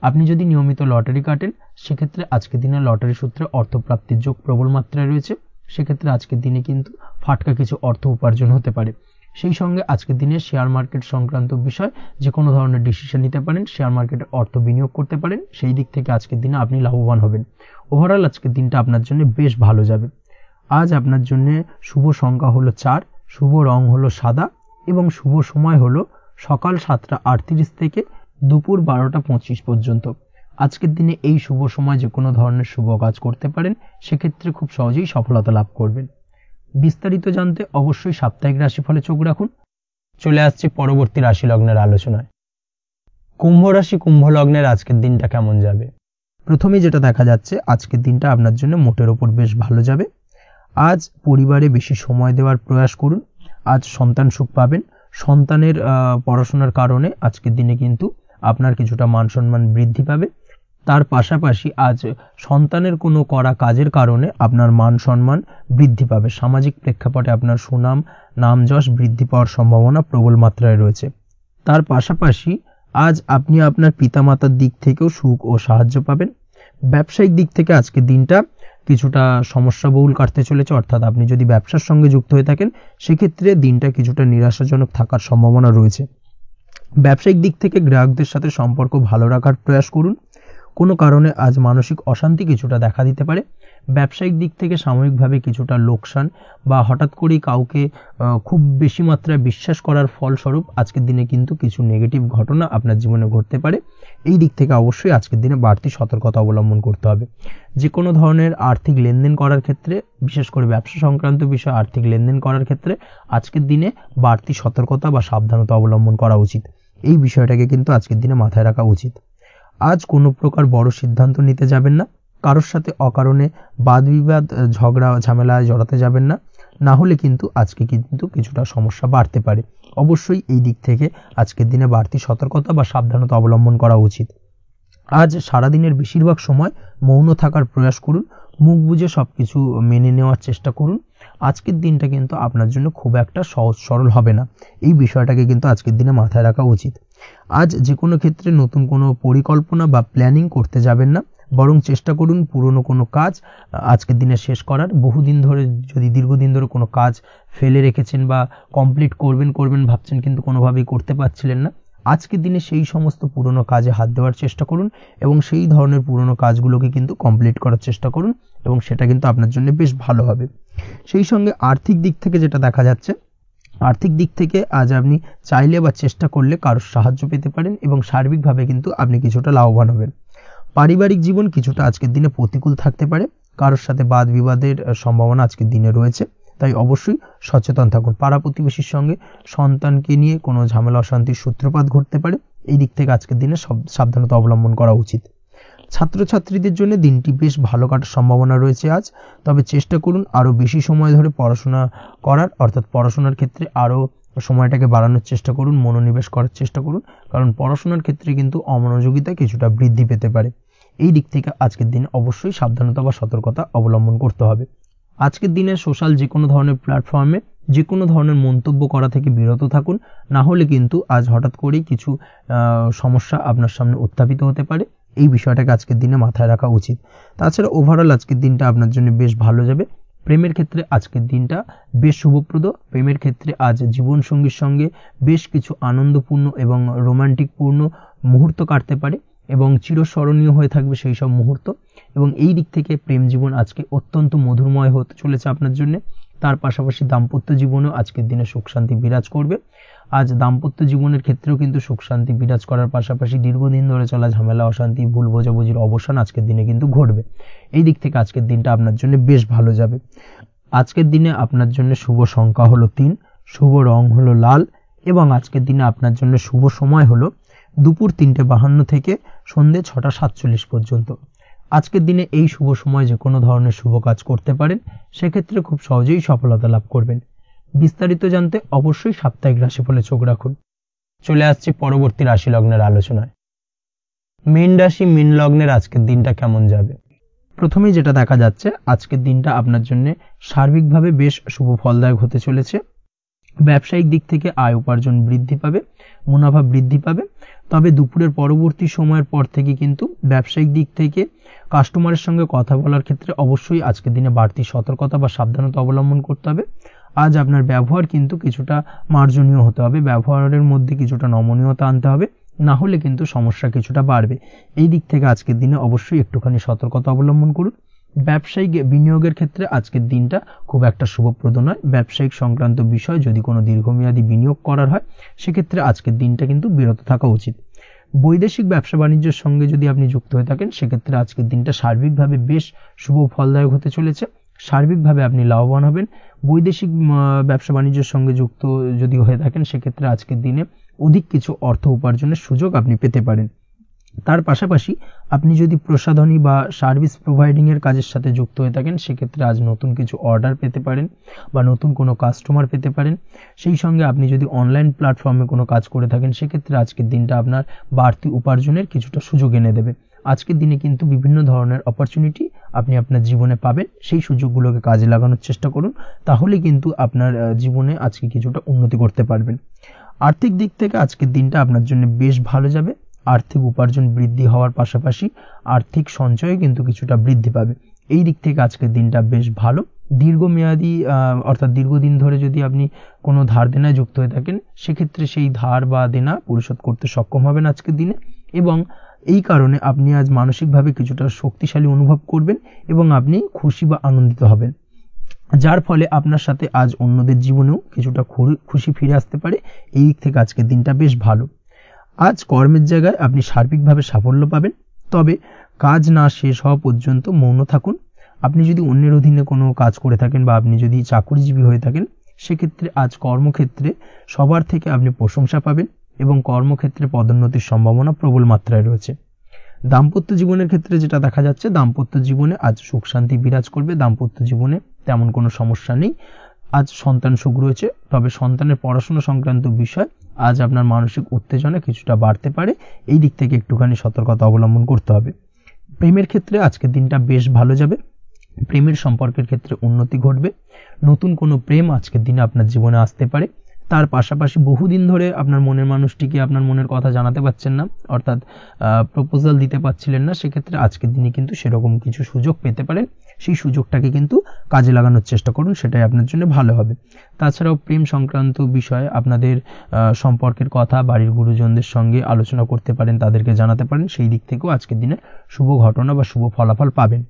আপনি যদি নিয়মিত লটারি কাটেন সেক্ষেত্রে আজকের দিনে লটারি সূত্রে অর্থপ্রাপ্তির যোগ প্রবল মাত্রায় রয়েছে। সেক্ষেত্রে আজকের দিনে কিন্তু ফাটকা কিছু অর্থ উপার্জন হতে পারে। সেই সঙ্গে আজকের দিনে শেয়ার মার্কেট সংক্রান্ত বিষয় যে কোনো ধরনের ডিসিশন নিতে পারেন, শেয়ার মার্কেটে অর্থ বিনিয়োগ করতে পারেন। সেই দিক থেকে আজকের দিনে আপনি লাভবান হবেন। ওভারঅল আজকের দিনটা আপনার জন্য বেশ ভালো যাবে। আজ আপনার জন্য শুভ সংখ্যা হলো 4, শুভ রং হলো সাদা এবং শুভ সময় হলো সকাল 7:38 থেকে দুপুর 12:25 পর্যন্ত। আজকের দিনে এই শুভ সময় যে কোনো ধরনের শুভ কাজ করতে পারেন, সেক্ষেত্রে খুব সহজেই সফলতা লাভ করবেন। বিস্তারিত জানতে অবশ্যই সাপ্তাহিক রাশিফলে চোখ রাখুন। চলে আসছে পরবর্তী রাশি লগ্নের আলোচনায়। কুম্ভ রাশি, কুম্ভ লগ্নের আজকের দিনটা কেমন যাবে? প্রথমেই যেটা দেখা যাচ্ছে, আজকের দিনটা আপনার জন্য মোটের ওপর বেশ ভালো যাবে। আজ পরিবারে বেশি সময় দেওয়ার প্রয়াস করুন। আজ সন্তান সুখ পাবেন। সন্তানের পড়াশোনার কারণে আজকের দিনে কিন্তু আপনার কিছুটা মান সম্মান বৃদ্ধি পাবে। তার পাশাপাশি আজ সন্তানের কোনো করা কাজের কারণে আপনার মান সম্মান বৃদ্ধি পাবে। সামাজিক প্রেক্ষাপটে আপনার সুনাম, নাম যশ বৃদ্ধি পাওয়ার সম্ভাবনা প্রবল মাত্রায় রয়েছে। তার পাশাপাশি আজ আপনি আপনার পিতামাতার দিক থেকেও সুখ ও সাহায্য পাবেন। ব্যবসায়িক দিক থেকে আজকের দিনটা কিছুটা সমস্যাবহুল কাটতে চলেছে, অর্থাৎ আপনি যদি ব্যবসার সঙ্গে যুক্ত হয়ে থাকেন সেক্ষেত্রে দিনটা কিছুটা নিরাশাজনক থাকার সম্ভাবনা রয়েছে। ব্যবসায়িক দিক থেকে গ্রাহকদের সাথে সম্পর্ক ভালো রাখার প্রয়াস করুন। কোনো কারণে আজ মানসিক অশান্তি কিছুটা দেখা দিতে পারে। ব্যবসায়িক দিক থেকে সাময়িকভাবে কিছুটা লোকসান বা হঠাৎ করেই কাউকে খুব বেশি মাত্রায় বিশ্বাস করার ফলস্বরূপ আজকের দিনে কিন্তু কিছু নেগেটিভ ঘটনা আপনার জীবনে ঘটতে পারে। এই দিক থেকে অবশ্যই আজকের দিনে বাড়তি সতর্কতা অবলম্বন করতে হবে। যে কোনো ধরনের আর্থিক লেনদেন করার ক্ষেত্রে, বিশেষ করে ব্যবসা সংক্রান্ত বিষয়ে আর্থিক লেনদেন করার ক্ষেত্রে আজকের দিনে বাড়তি সতর্কতা বা সাবধানতা অবলম্বন করা উচিত। এই বিষয়টাকে কিন্তু আজকের দিনে মাথায় রাখা উচিত। আজ কোনো প্রকার বড় সিদ্ধান্ত নিতে যাবেন না। কারোর সাথে অকারণে বাদ বিবাদ, ঝগড়া ঝামেলায় জড়াতে যাবেন না, না হলে কিন্তু আজকে কিন্তু কিছুটা সমস্যা বাড়তে পারে। অবশ্যই এই দিক থেকে আজকের দিনে বাড়তি সতর্কতা বা সাবধানতা অবলম্বন করা উচিত। আজ সারাদিনের বেশিরভাগ সময় মৌন থাকার প্রয়াস করুন। মুখ বুজে সবকিছু মেনে নেওয়ার চেষ্টা করুন। আজকের দিনটা কিন্তু আপনার জন্য খুব একটা সহজ সরল হবে না। এই বিষয়টাকে কিন্তু আজকের দিনে মাথায় রাখা উচিত। আজ যে কোনো ক্ষেত্রে নতুন কোনো পরিকল্পনা বা প্ল্যানিং করতে যাবেন না। বরং চেষ্টা করুন পুরনো কোনো কাজ আজকের দিনে শেষ করার। বহুদিন ধরে যদি দীর্ঘদিন ধরে কোনো কাজ ফেলে রেখেছেন বা কমপ্লিট করবেন ভাবছেন কিন্তু কোনোভাবেই করতে পারছিলেন না, আজকের দিনে সেই সমস্ত পুরনো কাজে হাত দেওয়ার চেষ্টা করুন এবং সেই ধরনের পুরনো কাজগুলোকে কিন্তু কমপ্লিট করার চেষ্টা করুন এবং সেটা কিন্তু আপনার জন্য বেশ ভালো হবে। সেই সঙ্গে আর্থিক দিক থেকে যেটা দেখা যাচ্ছে, আর্থিক দিক থেকে আজ আপনি চাইলে বা চেষ্টা করলে কারোর সাহায্য পেতে পারেন এবং সার্বিকভাবে কিন্তু আপনি কিছুটা লাভবান হবেন। পারিবারিক জীবন কিছুটা আজকের দিনে প্রতিকূল থাকতে পারে, কারোর সাথে বাদ বিবাদের সম্ভাবনা আজকের দিনে রয়েছে, তাই অবশ্যই সচেতন থাকুন। পাড়া প্রতিবেশীর সঙ্গে সন্তানকে নিয়ে কোনো ঝামেলা অশান্তির সূত্রপাত ঘটতে পারে, এই দিক থেকে আজকের দিনে সাবধানতা অবলম্বন করা উচিত। ছাত্রছাত্রীদের জন্য দিনটি বেশ ভালো কাটার সম্ভাবনা রয়েছে আজ, তবে চেষ্টা করুন আরও বেশি সময় ধরে পড়াশোনা করার, অর্থাৎ পড়াশোনার ক্ষেত্রে আরও সময়টাকে বাড়ানোর চেষ্টা করুন, মনোনিবেশ করার চেষ্টা করুন, কারণ পড়াশোনার ক্ষেত্রে কিন্তু অমনোযোগিতা কিছুটা বৃদ্ধি পেতে পারে। এই দিক থেকে আজকের দিনে অবশ্যই সাবধানতা বা সতর্কতা অবলম্বন করতে হবে। আজকের দিনে সোশ্যাল যে কোনো ধরনের প্ল্যাটফর্মে যে কোনো ধরনের মন্তব্য করা থেকে বিরত থাকুন, না হলে কিন্তু আজ হঠাৎ করেই কিছু সমস্যা আপনার সামনে উত্থাপিত হতে পারে। এই বিষয়টাকে আজকের দিনে মাথায় রাখা উচিত। তাছাড়া ওভারঅল আজকের দিনটা আপনার জন্য বেশ ভালো যাবে। প্রেমের ক্ষেত্রে আজকের দিনটা বেশ শুভপ্রদ। প্রেমের ক্ষেত্রে আজ জীবনসঙ্গীর সঙ্গে বেশ কিছু আনন্দপূর্ণ এবং রোমান্টিকপূর্ণ মুহূর্ত কাটতে পারে এবং চিরস্মরণীয় হয়ে থাকবে সেই সব মুহূর্ত, এবং এই দিক থেকে প্রেম জীবন আজকে অত্যন্ত মধুরময় হতে চলেছে আপনার জন্য। তার পাশাপাশি দাম্পত্য জীবনেও আজকের দিনে সুখ শান্তি বিরাজ করবে। আজ দাম্পত্য জীবনের ক্ষেত্রেও কিন্তু সুখ শান্তি বিরাজ করার পাশাপাশি দীর্ঘদিন ধরে চলা ঝামেলা অশান্তি ভুল বোঝাবুঝির অবসান আজকের দিনে কিন্তু ঘটবে। এই দিক থেকে আজকের দিনটা আপনার জন্য বেশ ভালো যাবে। আজকের দিনে আপনার জন্য শুভ সংখ্যা হলো 3, শুভ রং হলো লাল এবং আজকের দিনে আপনার জন্য শুভ সময় হলো দুপুর 3:52 থেকে সন্ধ্যে 6:47 পর্যন্ত। আজকের দিনে এই শুভ সময় যে কোনো ধরনের শুভ কাজ করতে পারেন, সেক্ষেত্রে খুব সহজেই সফলতা লাভ করবেন। বিস্তারিত জানতে অবশ্যই সাপ্তাহিক রাশিফলে চোখ রাখুন। চলে আসছি পরবর্তী রাশি লগ্নের আলোচনায়। মীন রাশি মীন লগ্নের আজকের দিনটা কেমন যাবে? প্রথমেই যেটা দেখা যাচ্ছে, আজকের দিনটা আপনার জন্য সার্বিকভাবে বেশ শুভ ফলদায়ক হতে চলেছে। ব্যবসায়িক দিক থেকে আয় উপার্জন বৃদ্ধি পাবে, মুনাফা বৃদ্ধি পাবে। তবে দুপুরের পরবর্তী সময়ের পর থেকে কিন্তু ব্যবসায়িক দিক থেকে কাস্টমারের সঙ্গে কথা বলার ক্ষেত্রে অবশ্যই আজকের দিনে বাড়তি সতর্কতা বা সাবধানতা অবলম্বন করতে হবে। আজ আপনার ব্যবহার কিন্তু কিছুটা মার্জনীয় হতে হবে, ব্যবহারের মধ্যে কিছুটা নমনীয়তা আনতে হবে, না হলে কিন্তু সমস্যা কিছুটা বাড়বে। এই দিক থেকে আজকের দিনে অবশ্যই একটুখানি সতর্কতা অবলম্বন করুন। ব্যবসায়িক বিনিয়োগের ক্ষেত্রে আজকের দিনটা খুব একটা শুভপ্রদ নয়। ব্যবসায়িক সংক্রান্ত বিষয় যদি কোনো দীর্ঘমেয়াদী বিনিয়োগ করার হয়, সেক্ষেত্রে আজকের দিনটা কিন্তু বিরত থাকা উচিত। বৈদেশিক ব্যবসা বাণিজ্যের সঙ্গে যদি আপনি যুক্ত হয়ে থাকেন, সেক্ষেত্রে আজকের দিনটা সার্বিকভাবে বেশ শুভ ফলদায়ক হতে চলেছে। সার্বিকভাবে আপনি লাভবান হবেন। বৈদেশিক ব্যবসা বাণিজ্যের সঙ্গে যুক্ত যদি হয়ে থাকেন, সেক্ষেত্রে আজকের দিনে অধিক কিছু অর্থ উপার্জনের সুযোগ আপনি পেতে পারেন। তার পাশাপাশি আপনি যদি প্রসাধনী বা সার্ভিস প্রোভাইডিং এর কাজের সাথে যুক্ত হয়ে থাকেন, সেক্ষেত্রে আজ নতুন কিছু অর্ডার পেতে পারেন বা নতুন কোনো কাস্টমার পেতে পারেন। সেই সঙ্গে আপনি যদি অনলাইন প্ল্যাটফর্মে কোনো কাজ করে থাকেন, সেক্ষেত্রে আজকের দিনটা আপনার বাড়তি উপার্জনের কিছুটা সুযোগ এনে দেবে। আজকের দিনে কিন্তু বিভিন্ন ধরনের অপরচুনিটি আপনি আপনার জীবনে পাবেন, সেই সুযোগগুলোকে কাজে লাগানোর চেষ্টা করুন, তাহলে কিন্তু আপনার জীবনে আজকে কিছুটা উন্নতি করতে পারবেন। আর্থিক দিক থেকে আজকের দিনটা আপনার জন্য বেশ ভালো যাবে। আর্থিক উপার্জন বৃদ্ধি হওয়ার পাশাপাশি আর্থিক সঞ্চয় কিন্তু কিছুটা বৃদ্ধি পাবে। এই দিক থেকে আজকের দিনটা বেশ ভালো। দীর্ঘমেয়াদী অর্থাৎ দীর্ঘদিন ধরে যদি আপনি কোনো ধার দেনায় যুক্ত হয়ে থাকেন, সেক্ষেত্রে সেই ধার বা দেনা পরিশোধ করতে সক্ষম হবেন আজকের দিনে, এবং এই কারণে আপনি আজ মানসিকভাবে কিছুটা শক্তিশালী অনুভব করবেন এবং আপনি খুশি বা আনন্দিত হবেন, যার ফলে আপনার সাথে আজ অন্যদের জীবনেও কিছুটা খুশি ফিরে আসতে পারে। এই দিক থেকে আজকের দিনটা বেশ ভালো। আজ কর্মের জায়গায় আপনি সার্বিকভাবে সাফল্য পাবেন, তবে কাজ না শেষ হওয়া পর্যন্ত মৌন থাকুন। আপনি যদি অন্যের অধীনে কোনো কাজ করে থাকেন বা আপনি যদি চাকরিজীবী হয়ে থাকেন, সেক্ষেত্রে আজ কর্মক্ষেত্রে সবার থেকে আপনি প্রশংসা পাবেন এবং কর্মক্ষেত্রে পদোন্নতির সম্ভাবনা প্রবল মাত্রায় রয়েছে। দাম্পত্য জীবনের ক্ষেত্রে যেটা দেখা যাচ্ছে, দাম্পত্য জীবনে আজ সুখ শান্তি বিরাজ করবে। দাম্পত্য জীবনে তেমন কোনো সমস্যা নেই। আজ সন্তান সুখ রয়েছে, তবে সন্তানের পড়াশোনা সংক্রান্ত বিষয় আজ আপনার মানসিক উত্তেজনা কিছুটা বাড়তে পারে। এই দিক থেকে একটুখানি সতর্কতা অবলম্বন করতে হবে। প্রেমের ক্ষেত্রে আজকের দিনটা বেশ ভালো যাবে। প্রেমের সম্পর্কের ক্ষেত্রে উন্নতি ঘটবে। নতুন কোনো প্রেম আজকের দিনে আপনার জীবনে আসতে পারে। তার পাশাপাশি বহুদিন ধরে আপনার মনের মানুষটিকে আপনার মনের কথা জানাতে পারছেন না, অর্থাৎ প্রপোজাল দিতে পারছিলেন না, সেক্ষেত্রে আজকের দিনে কিন্তু সেরকম কিছু সুযোগ পেতে পারেন। সেই সুযোগটাকে কিন্তু কাজে লাগানোর চেষ্টা করুন, সেটাই আপনার জন্য ভালো হবে। তাছাড়াও প্রেম সংক্রান্ত বিষয়ে আপনাদের সম্পর্কের কথা বাড়ির গুরুজনদের সঙ্গে আলোচনা করতে পারেন, তাদেরকে জানাতে পারেন, সেই দিক থেকেও আজকের দিনে শুভ ঘটনা বা শুভ ফলাফল পাবেন।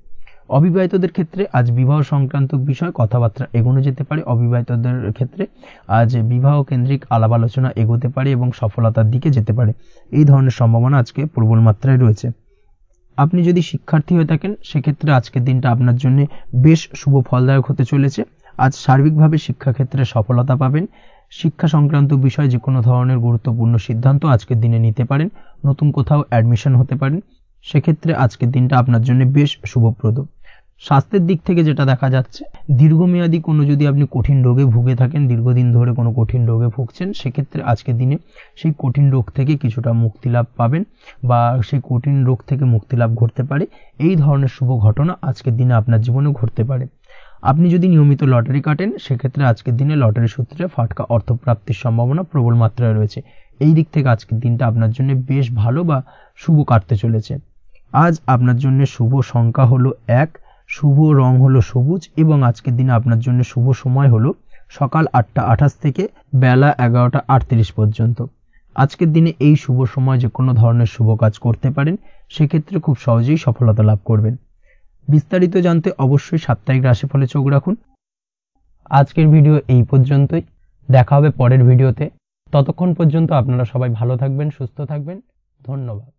অবিবাহিতদের ক্ষেত্রে আজ বিবাহ সংক্রান্ত বিষয় কথাবার্তা এগোনো যেতে পারে। অবিবাহিতদের ক্ষেত্রে আজ বিবাহ কেন্দ্রিক আলাপ আলোচনা এগোতে পারে এবং সফলতার দিকে যেতে পারে। এই ধরনের সম্ভাবনা আজকে প্রবল মাত্রায় রয়েছে। আপনি যদি শিক্ষার্থী হয়ে থাকেন সেক্ষেত্রে আজকের দিনটা আপনার জন্য বেশ শুভ ফলদায়ক হতে চলেছে। আজ সার্বিকভাবে শিক্ষাক্ষেত্রে সফলতা পাবেন। শিক্ষা সংক্রান্ত বিষয়ে যে কোনো ধরনের গুরুত্বপূর্ণ সিদ্ধান্ত আজকের দিনে নিতে পারেন। নতুন কোথাও অ্যাডমিশন হতে পারেন, সেক্ষেত্রে আজকের দিনটা আপনার জন্য বেশ শুভপ্রদ। স্বাস্থ্যের দিক থেকে যেটা দেখা যাচ্ছে, দীর্ঘমেয়াদী কোনো যদি আপনি কঠিন রোগে ভুগে থাকেন, দীর্ঘদিন ধরে কোনো কঠিন রোগে ভুগছেন, সেক্ষেত্রে আজকের দিনে সেই কঠিন রোগ থেকে কিছুটা মুক্তি লাভ পাবেন বা সেই কঠিন রোগ থেকে মুক্তি লাভ ঘটতে পারে। এই ধরনের শুভ ঘটনা আজকের দিনে আপনার জীবনে ঘটতে পারে। আপনি যদি নিয়মিত লটারি কাটেন সেক্ষেত্রে আজকের দিনে লটারি সূত্রে ফাটকা অর্থপ্রাপ্তির সম্ভাবনা প্রবল মাত্রায় রয়েছে। এই দিক থেকে আজকের দিনটা আপনার জন্য বেশ ভালো বা শুভ কাটতে চলেছে। আজ আপনার জন্য শুভ সংখ্যা হলো 1, শুভ রং হলো সবুজ এবং আজকের দিনে আপনার জন্য শুভ সময় হলো সকাল 8টা 28 থেকে বেলা 11টা 38 পর্যন্ত। আজকের দিনে এই শুভ সময় যে কোনো ধরনের শুভ কাজ করতে পারেন, সেক্ষেত্রে খুব সহজেই সফলতা লাভ করবেন। বিস্তারিত জানতে অবশ্যই সাপ্তাহিক রাশিফলে চোখ রাখুন। আজকের ভিডিও এই পর্যন্তই, দেখা হবে পরের ভিডিওতে। ততক্ষণ পর্যন্ত আপনারা সবাই ভালো থাকবেন, সুস্থ থাকবেন। ধন্যবাদ।